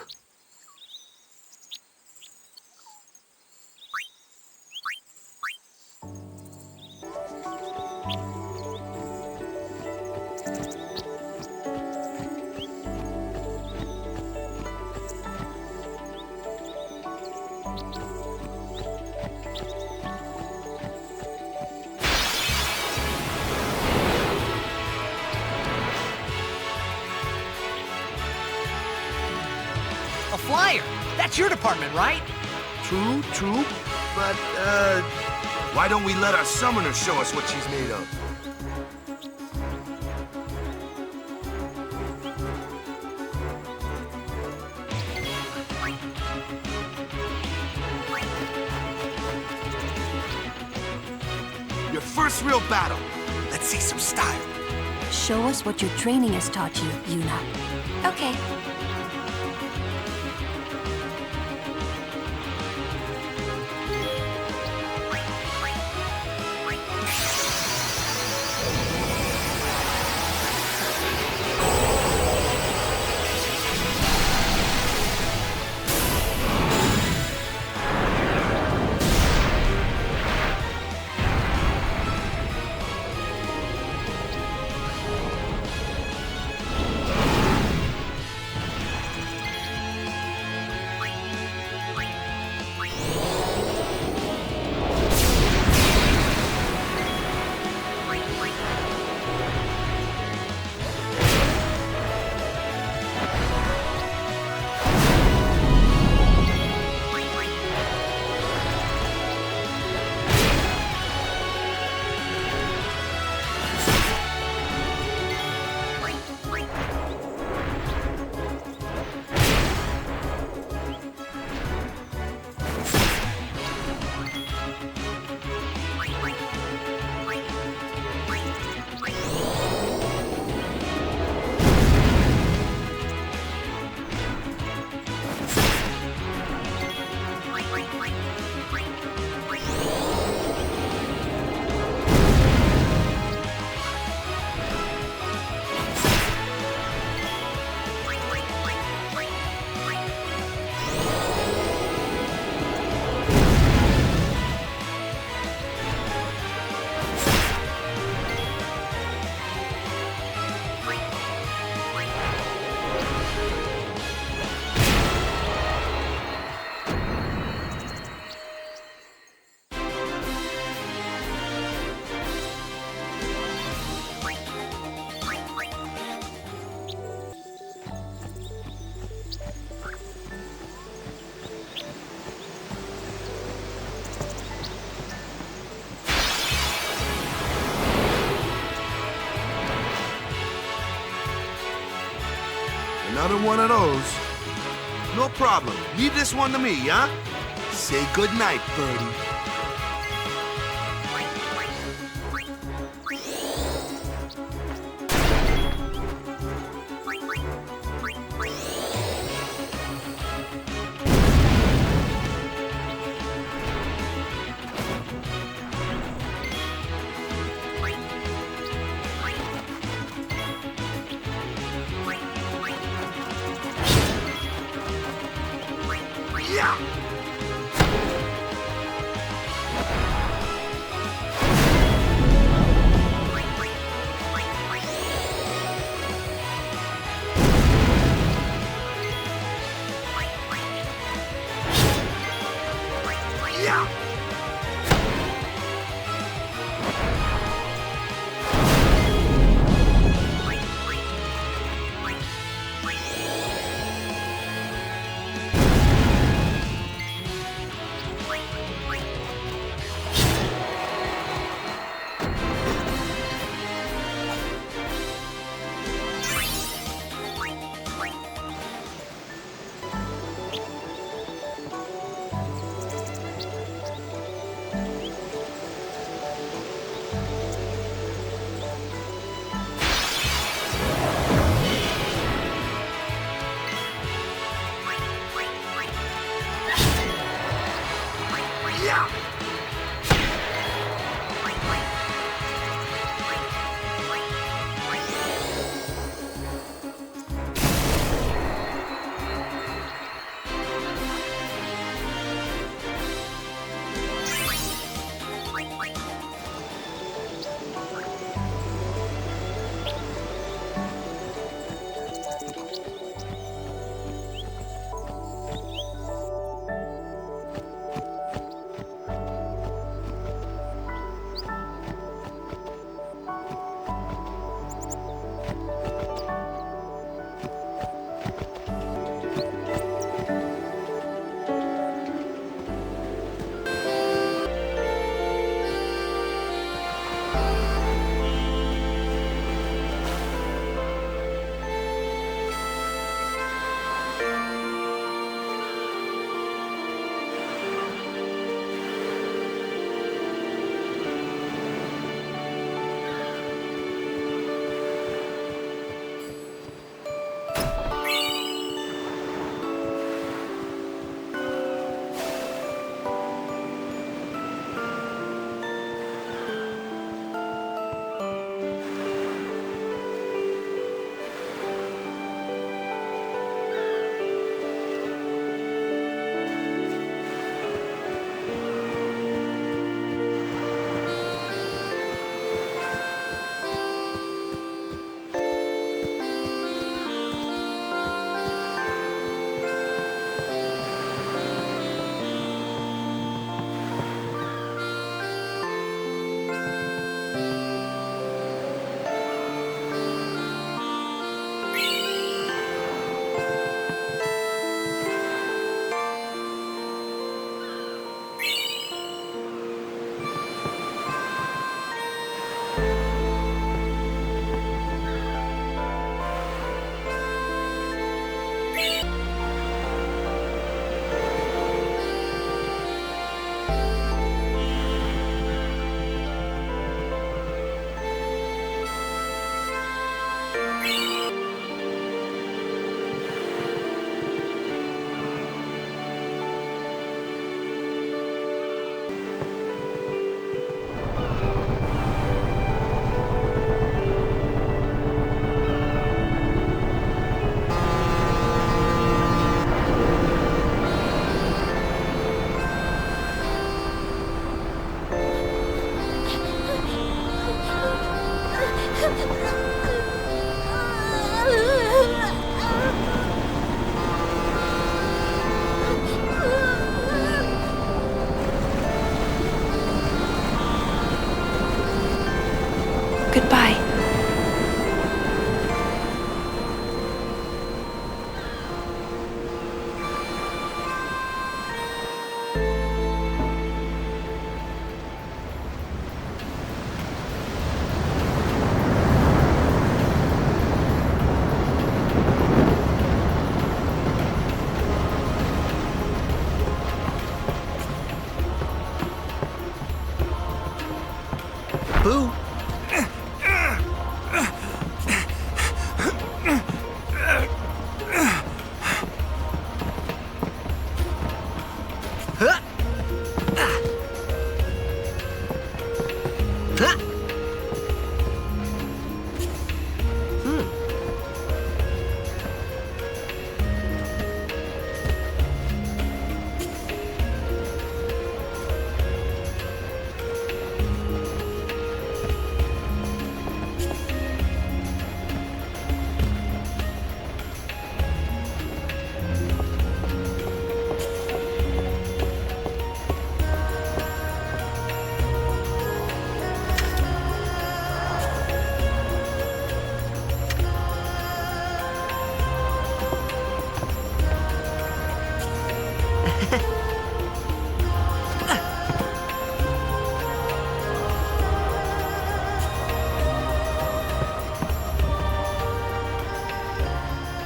A flyer! That's your department, right? True. But, why don't we let our summoner show us what she's made of? Your first real battle. Let's see some style. Show us what your training has taught you, Yuna. Okay. Another one of those. No problem. Leave this one to me, huh? Say goodnight, birdie. Chapu.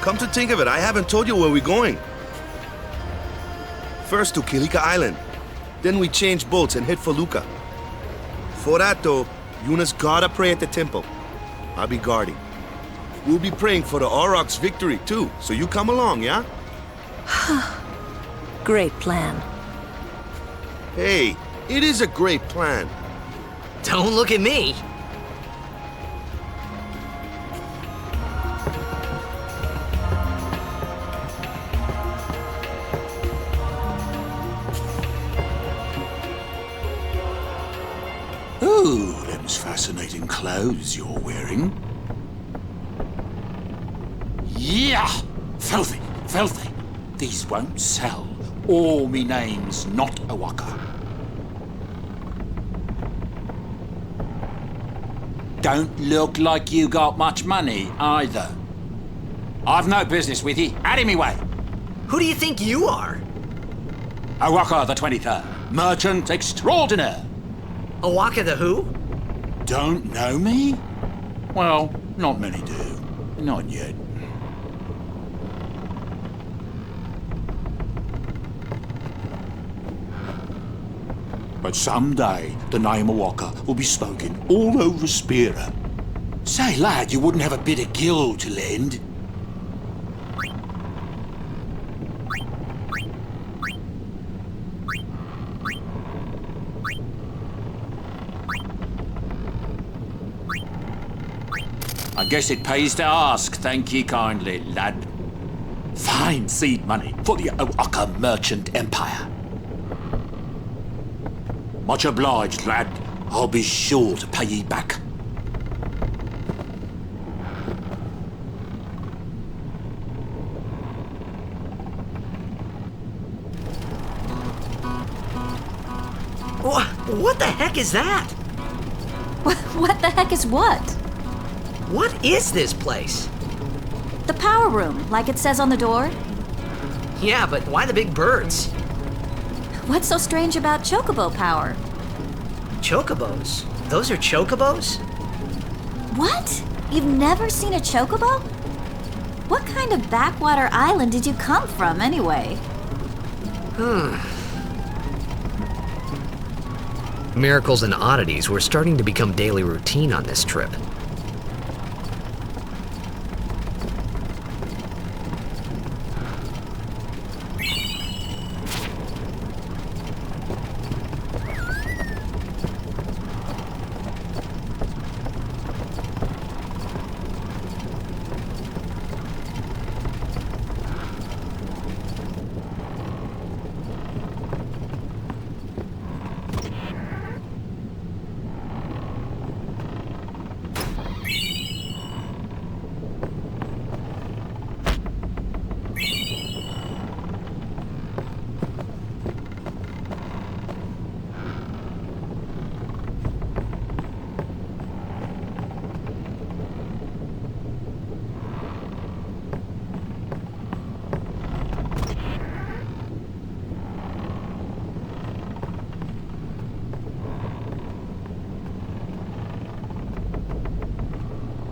Come to think of it, I haven't told you where we're going. First to Kilika Island. Then we change boats and head for Luca. For that though, Yuna's gotta pray at the temple. I'll be guarding. We'll be praying for the Aurochs' victory too, so you come along, yeah? Great plan. Hey, it is a great plan. Don't look at me. Ooh, them's fascinating clothes you're wearing. Yeah! Filthy, filthy. These won't sell. Or me name's not a Waka. Don't look like you got much money, either. I've no business with you. Out of me way. Who do you think you are? Awaka the 23rd, merchant extraordinaire. Awaka the who? Don't know me? Well, not many do. Not yet. But someday, the name Awaka will be spoken all over Spira. Say, lad, you wouldn't have a bit of gill to lend? I guess it pays to ask, thank ye kindly, lad. Fine seed money for the Awaka merchant empire. Much obliged, lad. I'll be sure to pay ye back. What the heck is that? What the heck is what? What is this place? The power room, like it says on the door. Yeah, but why the big birds? What's so strange about chocobo power? Chocobos? Those are chocobos? What? You've never seen a chocobo? What kind of backwater island did you come from, anyway? Miracles and oddities were starting to become daily routine on this trip.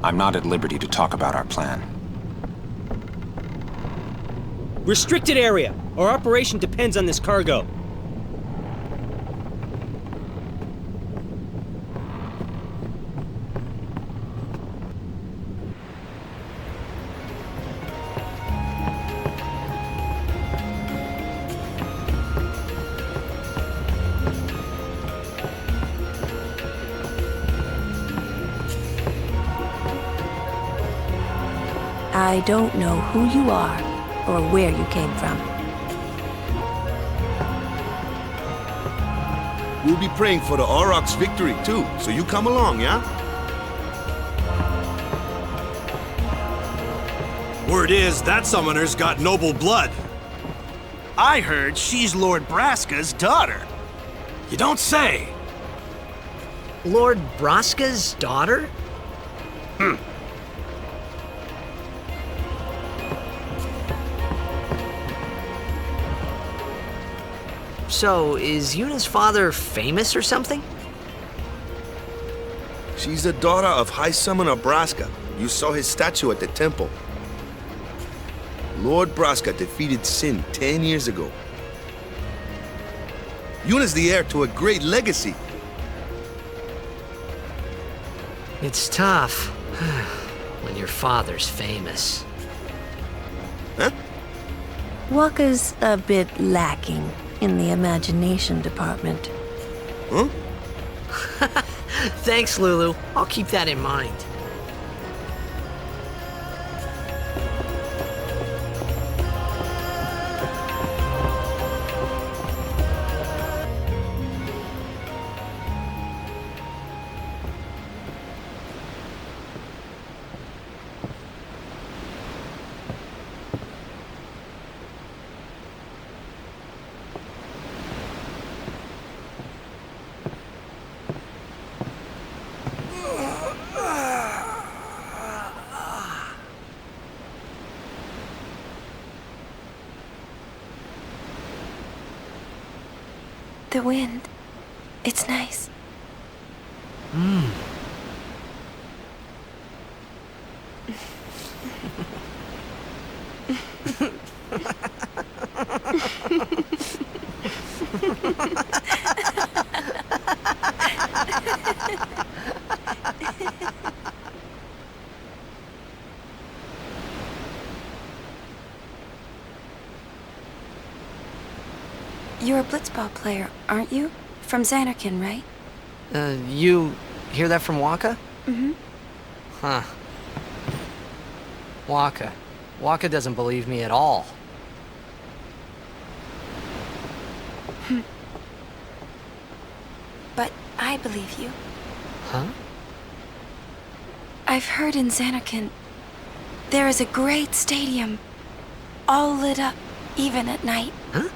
I'm not at liberty to talk about our plan. Restricted area. Our operation depends on this cargo. I don't know who you are or where you came from. We'll be praying for the Aurochs' victory, too, so you come along, yeah? Word is, that summoner's got noble blood. I heard she's Lord Braska's daughter. You don't say! Lord Braska's daughter? So, is Yuna's father famous or something? She's the daughter of High Summoner Braska. You saw his statue at the temple. Lord Braska defeated Sin 10 years ago. Yuna's the heir to a great legacy. It's tough when your father's famous. Huh? Waka's a bit lacking in the imagination department. Huh? Thanks, Lulu. I'll keep that in mind. The wind. It's nice. You're a blitzball player, aren't you? From Xanarkin, right? You hear that from Waka? Mm-hmm. Huh. Waka. Waka doesn't believe me at all. But I believe you. Huh? I've heard in Xanarkin, there is a great stadium, all lit up, even at night. Huh?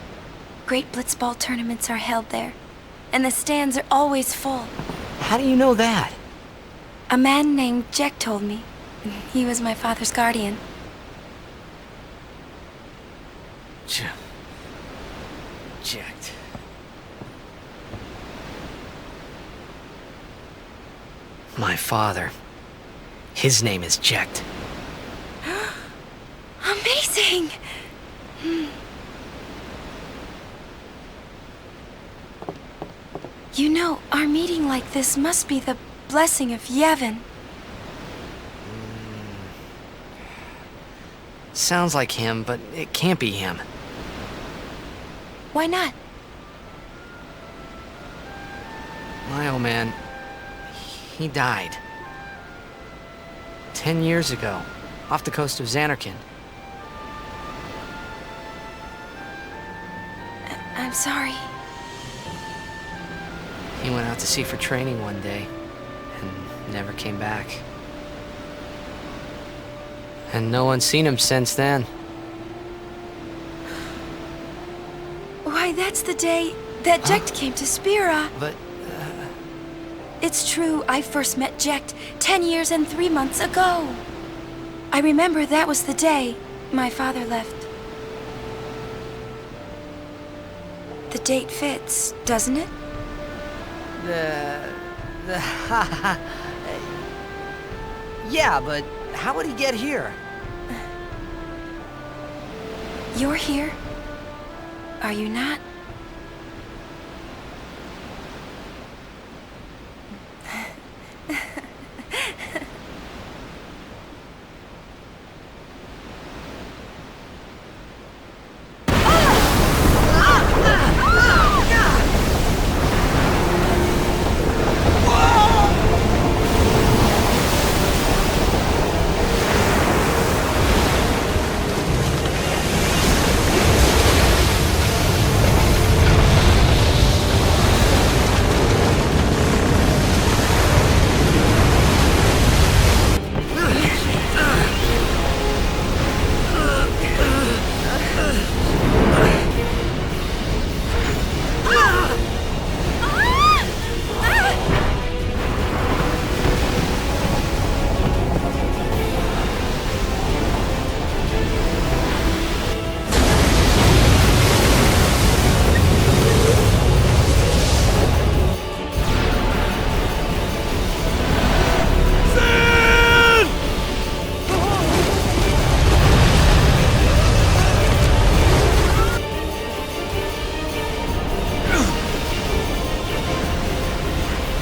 Great blitzball tournaments are held there, and the stands are always full. How do you know that? A man named Jack told me. He was my father's guardian. Jacked. My father. His name is Jacked. Amazing! You know, our meeting like this must be the blessing of Yevon. Sounds like him, but it can't be him. Why not? My old man, he died. 10 years ago, off the coast of Xanarkin. I'm sorry. He went out to sea for training one day, and never came back. And no one's seen him since then. Why, that's the day that Jecht came to Spira. But, It's true, I first met Jecht 10 years and 3 months ago. I remember that was the day my father left. The date fits, doesn't it? Yeah, but how would he get here? You're here? Are you not?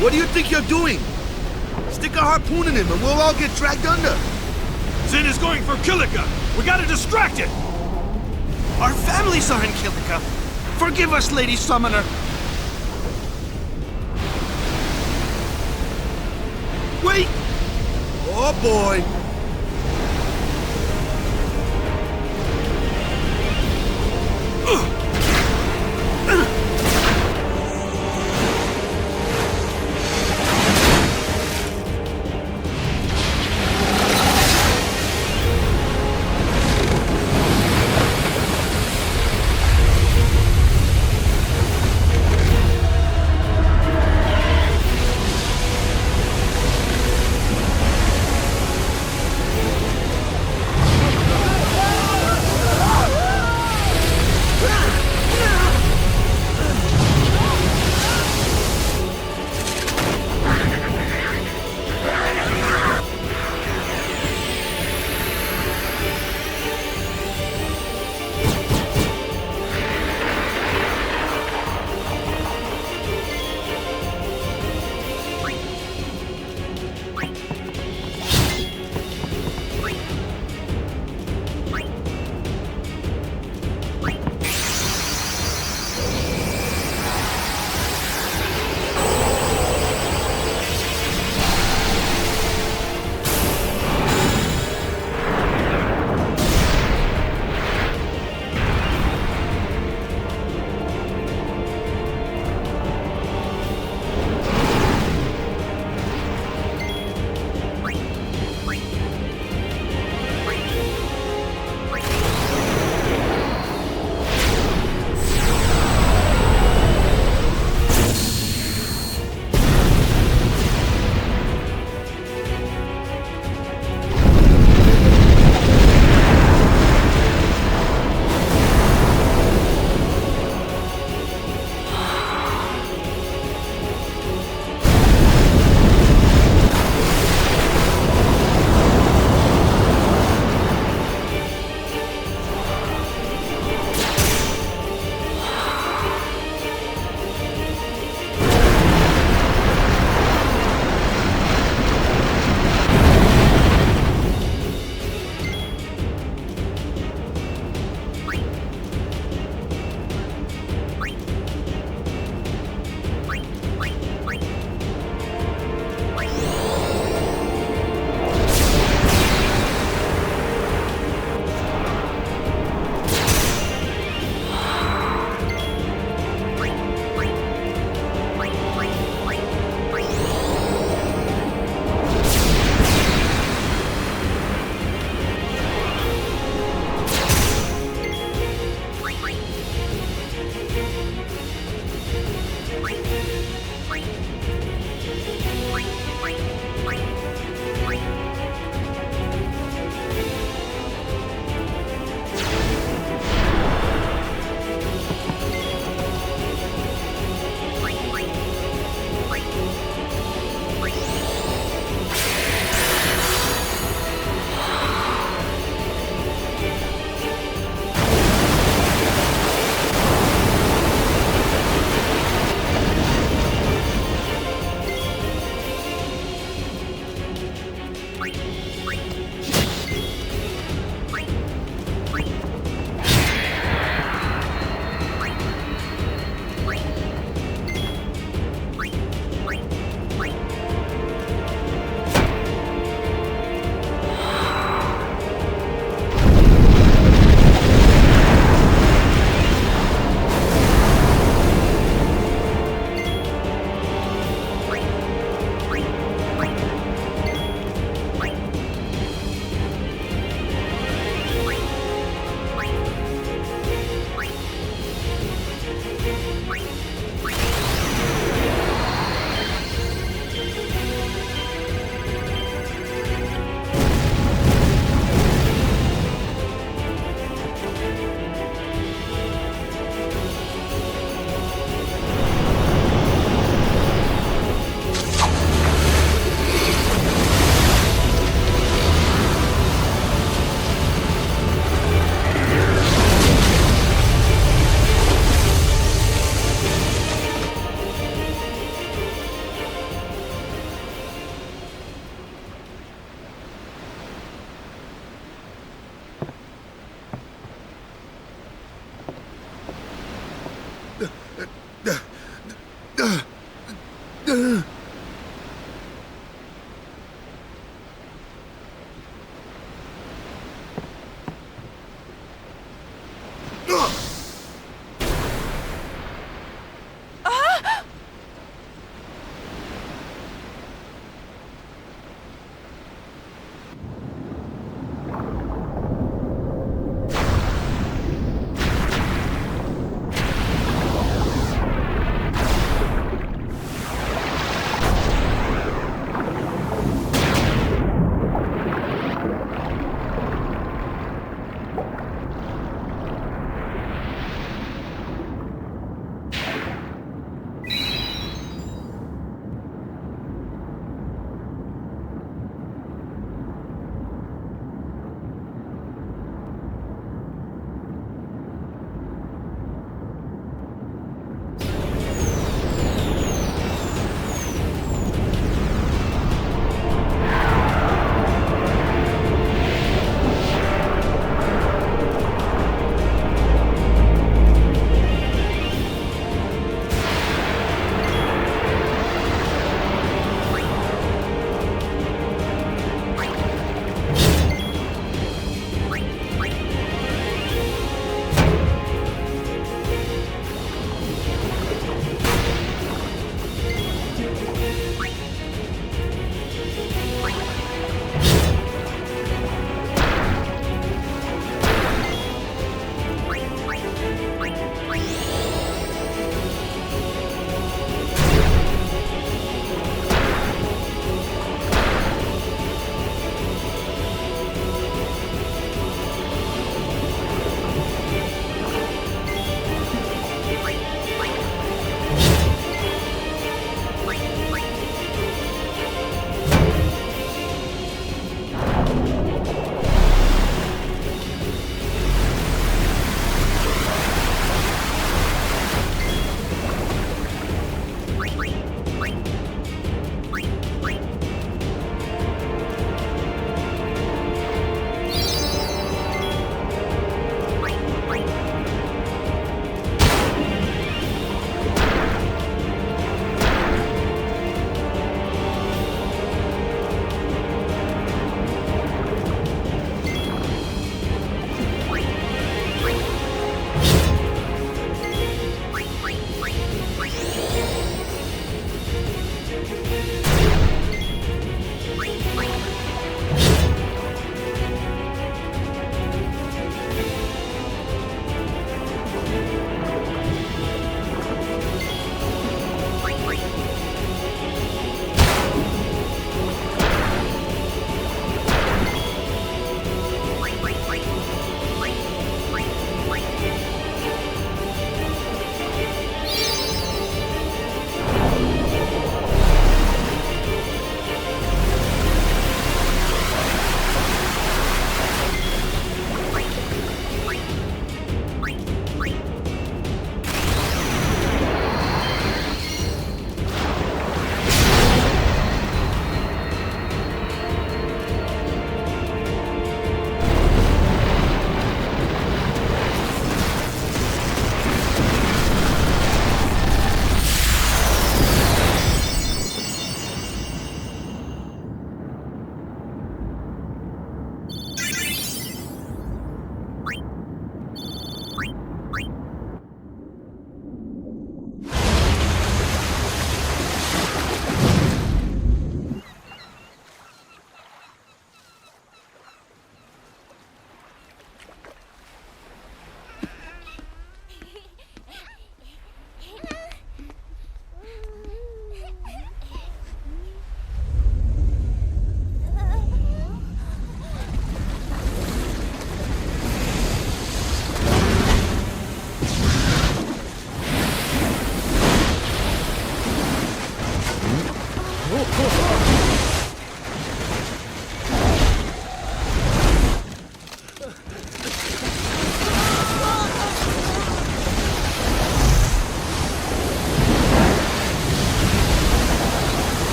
What do you think you're doing? Stick a harpoon in him and we'll all get dragged under. Zin is going for Kilika. We gotta distract it. Our families are in Kilika. Forgive us, Lady Summoner. Wait! Oh boy!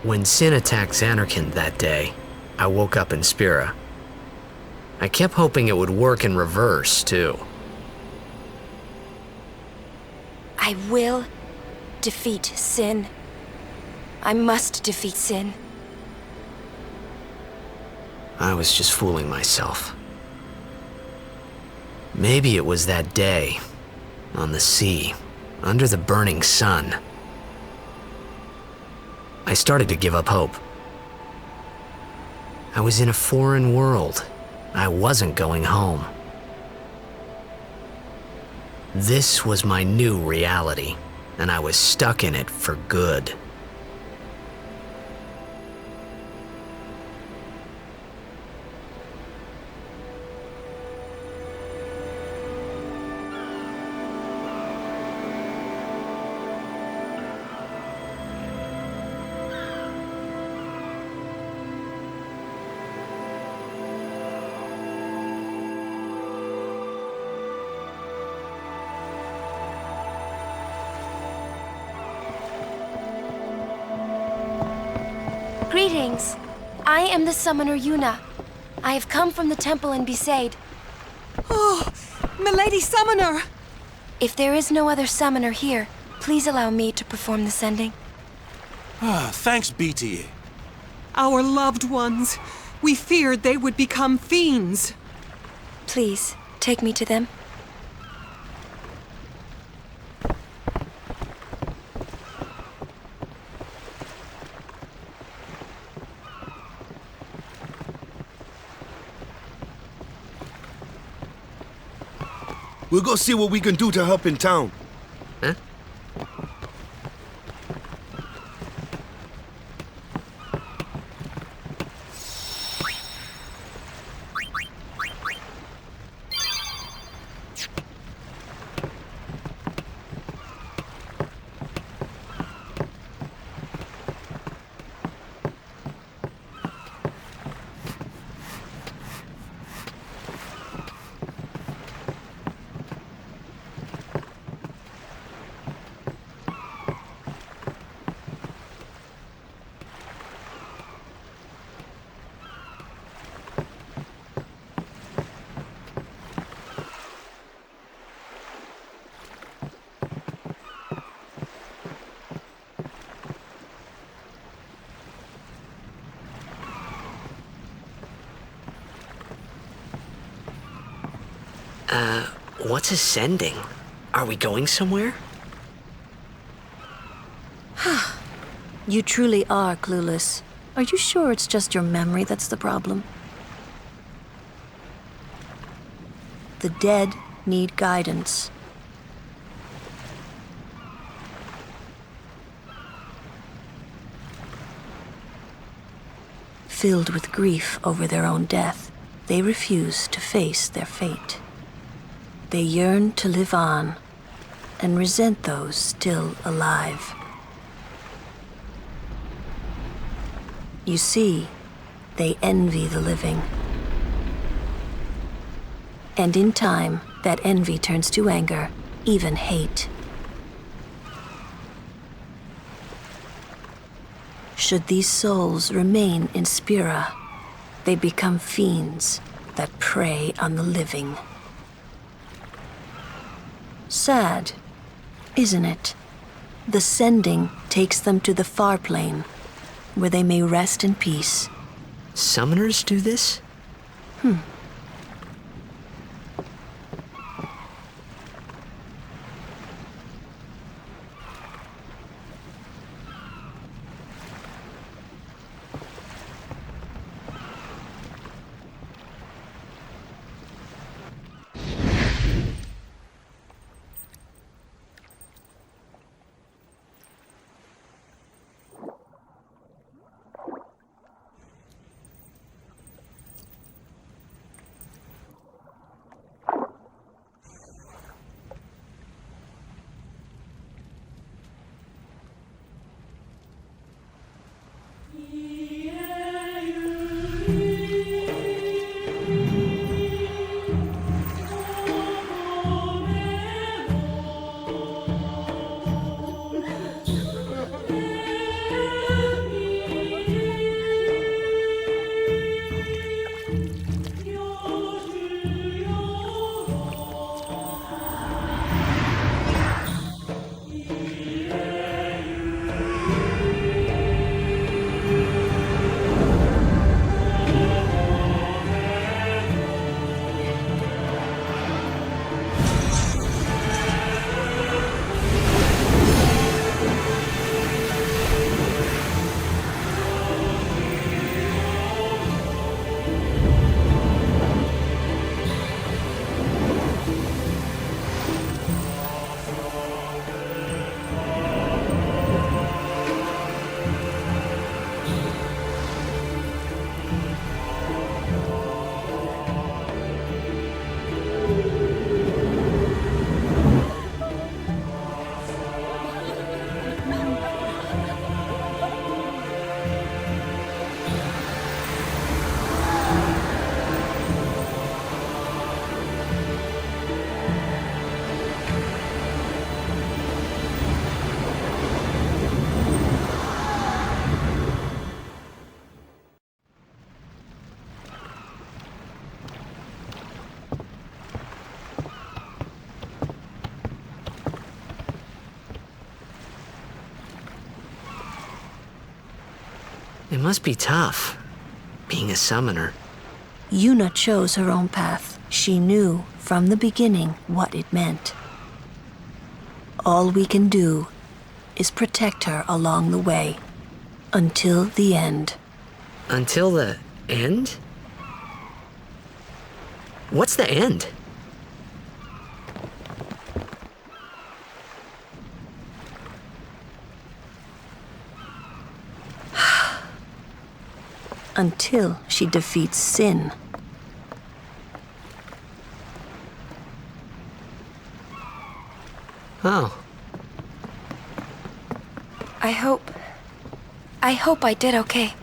When Sin attacked Xanarkand that day, I woke up in Spira. I kept hoping it would work in reverse, too. I will defeat Sin. I must defeat Sin. I was just fooling myself. Maybe it was that day, on the sea, under the burning sun. I started to give up hope. I was in a foreign world. I wasn't going home. This was my new reality, and I was stuck in it for good. Greetings. I am the summoner Yuna. I have come from the temple in Besaid. Oh, Milady Summoner! If there is no other summoner here, please allow me to perform the sending. Thanks, BT. Our loved ones. We feared they would become fiends. Please, take me to them. We'll go see what we can do to help in town. Huh? What's ascending? Are we going somewhere? You truly are clueless. Are you sure it's just your memory that's the problem? The dead need guidance. Filled with grief over their own death, they refuse to face their fate. They yearn to live on and resent those still alive. You see, they envy the living. And in time, that envy turns to anger, even hate. Should these souls remain in Spira, they become fiends that prey on the living. Sad, isn't it? The sending takes them to the far plane, where they may rest in peace. Summoners do this? It must be tough, being a summoner. Yuna chose her own path. She knew from the beginning what it meant. All we can do is protect her along the way, until the end. Until the end? What's the end? Until she defeats sin. Oh. I hope I did okay.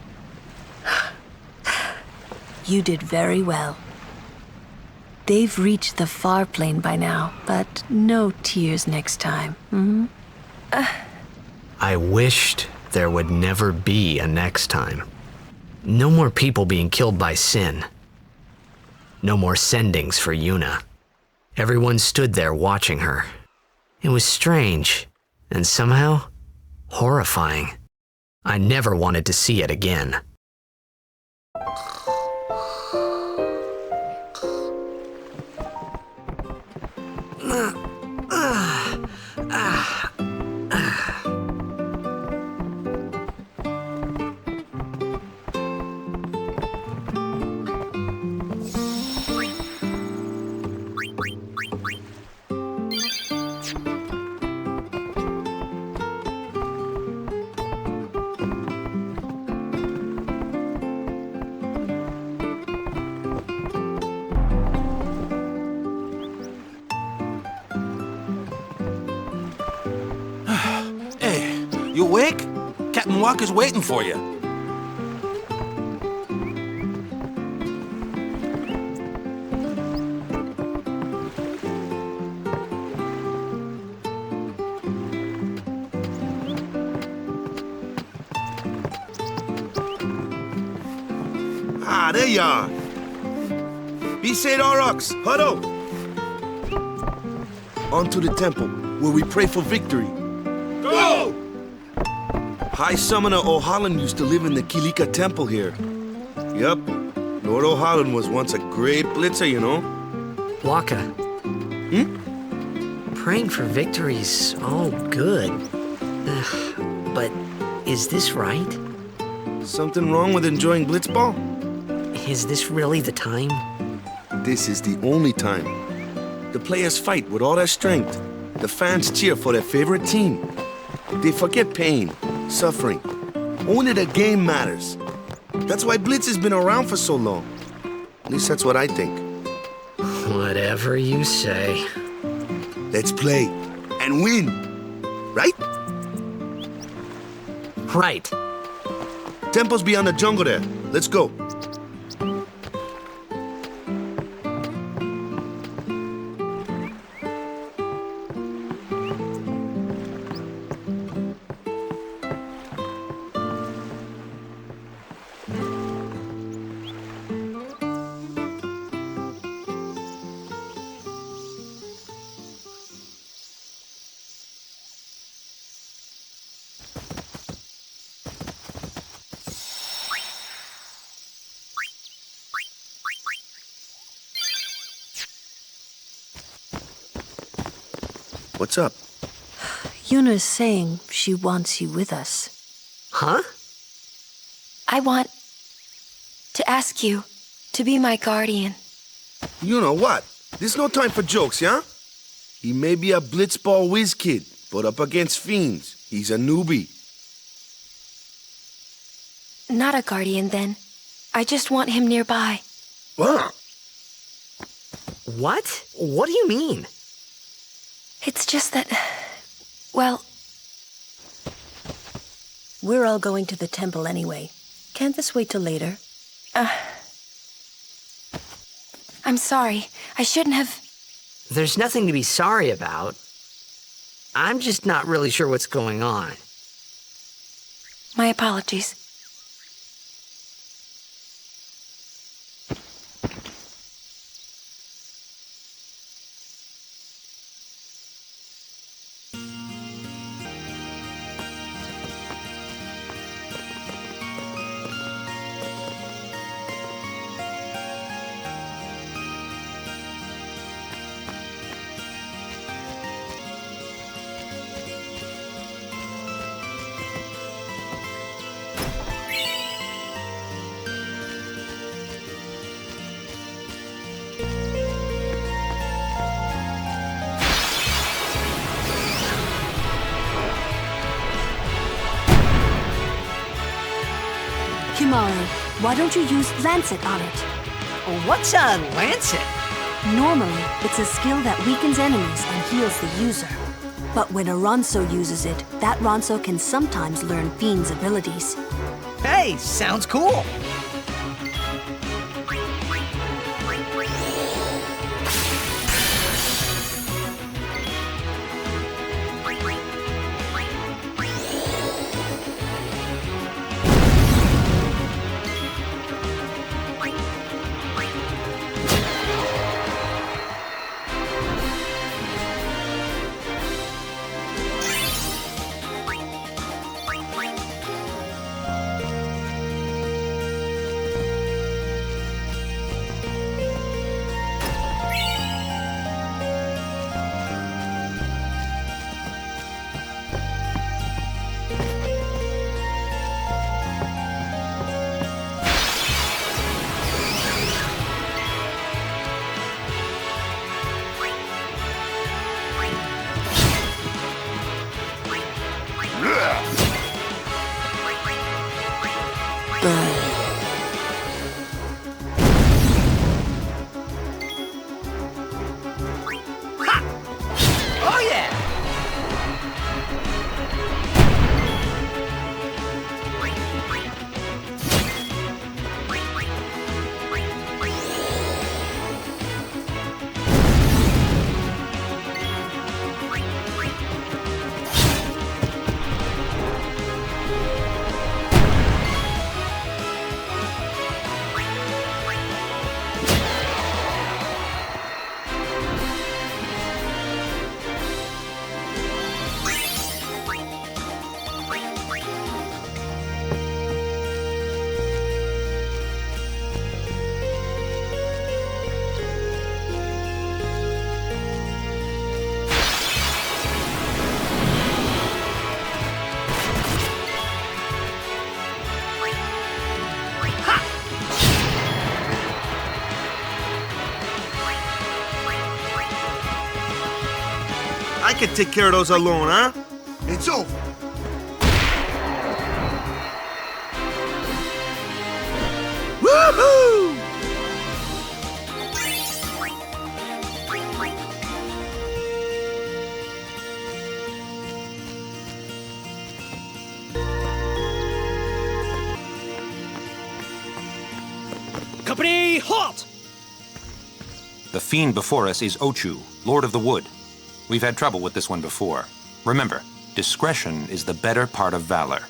You did very well. They've reached the far plane by now, but no tears next time. I wished there would never be a next time. No more people being killed by sin. No more sendings for Yuna. Everyone stood there watching her. It was strange, and somehow horrifying. I never wanted to see it again. You awake? Captain Walker's waiting for you. Ah, there you are. Be Saint Aurochs, huddle. On to the temple, where we pray for victory. Go! High Summoner O'Holland used to live in the Kilika Temple here. Yup, Lord O'Holland was once a great blitzer, you know. Waka. Praying for victory's all good. But is this right? Something wrong with enjoying blitzball? Is this really the time? This is the only time. The players fight with all their strength. The fans cheer for their favorite team. They forget pain, suffering. Only the game matters. That's why Blitz has been around for so long. At least that's what I think. Whatever you say. Let's play and win, right? Right. Temple's beyond the jungle there. Let's go. What's up? Yuna's saying she wants you with us. Huh? I want to ask you to be my guardian. You know what? There's no time for jokes, yeah? He may be a blitzball whiz kid, but up against fiends, he's a newbie. Not a guardian, then. I just want him nearby. What? What? What do you mean? It's just that, well... We're all going to the temple anyway. Can't this wait till later? I'm sorry. I shouldn't have... There's nothing to be sorry about. I'm just not really sure what's going on. My apologies. Kimari, why don't you use Lancet on it? What's a Lancet? Normally, it's a skill that weakens enemies and heals the user. But when a Ronso uses it, that Ronso can sometimes learn Fiend's abilities. Hey, sounds cool. I can take care of those alone, huh? It's over. Woohoo! Company, halt! The fiend before us is Ochu, Lord of the Wood. We've had trouble with this one before. Remember, discretion is the better part of valor.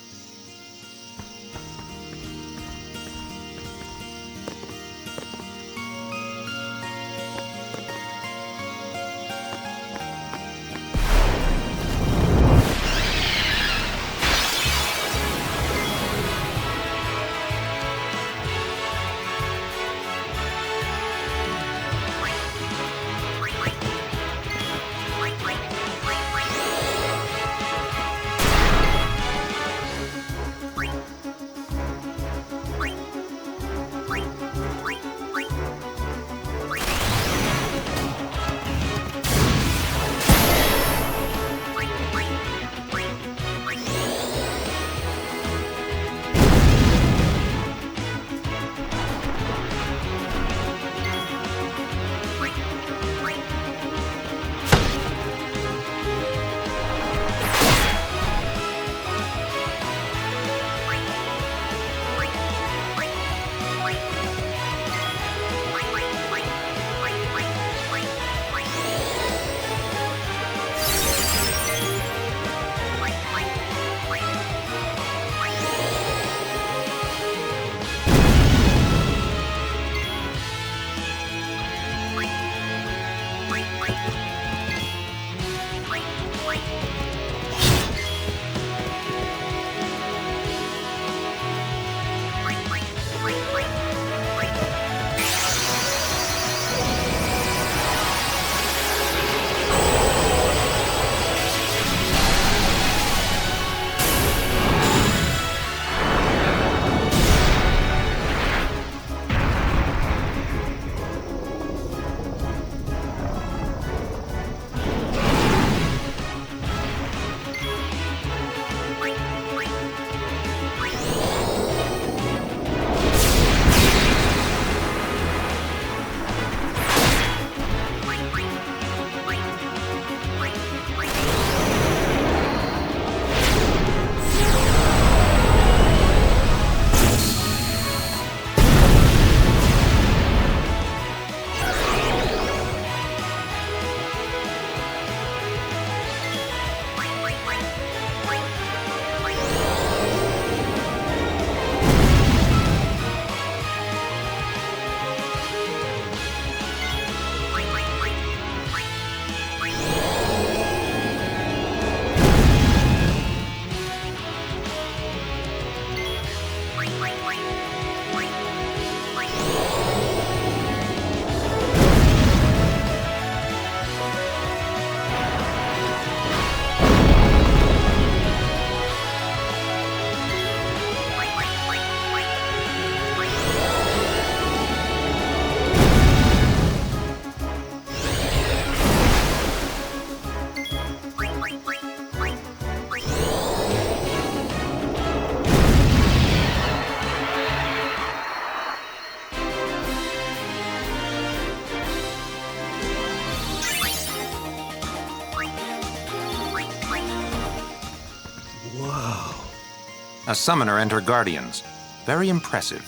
A summoner and her guardians. Very impressive.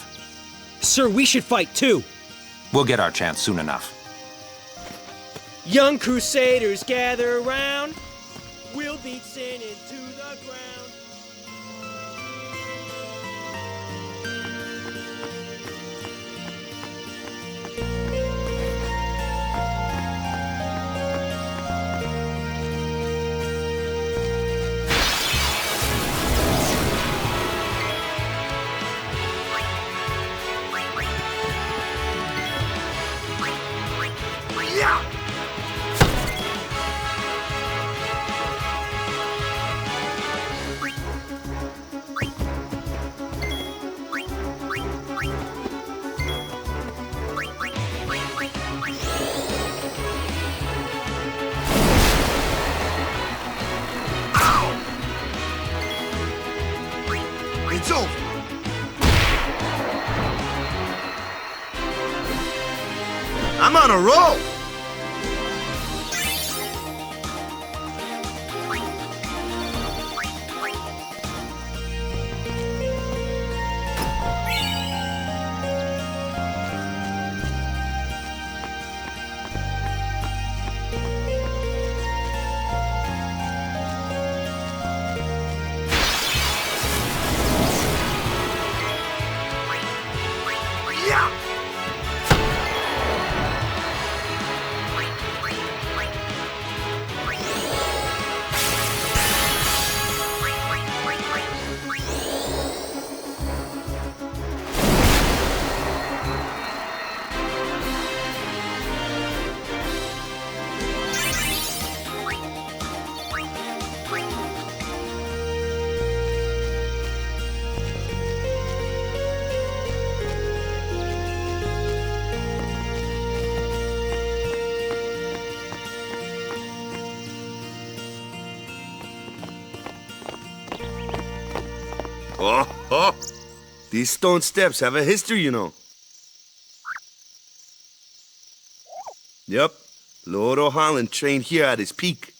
Sir, we should fight too. We'll get our chance soon enough. Young Crusaders, gather around. We'll beat sin into the ground. It's over. I'm on a roll. Oh, these stone steps have a history, you know. Yep, Lord O'Holland trained here at his peak.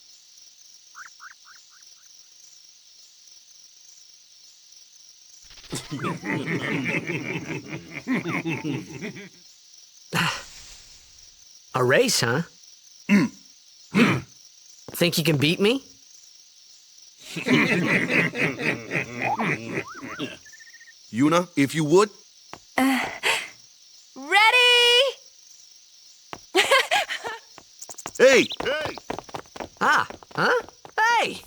A race, huh? Think you can beat me? Yuna, if you would. Ready? Hey! Ah, huh? Hey!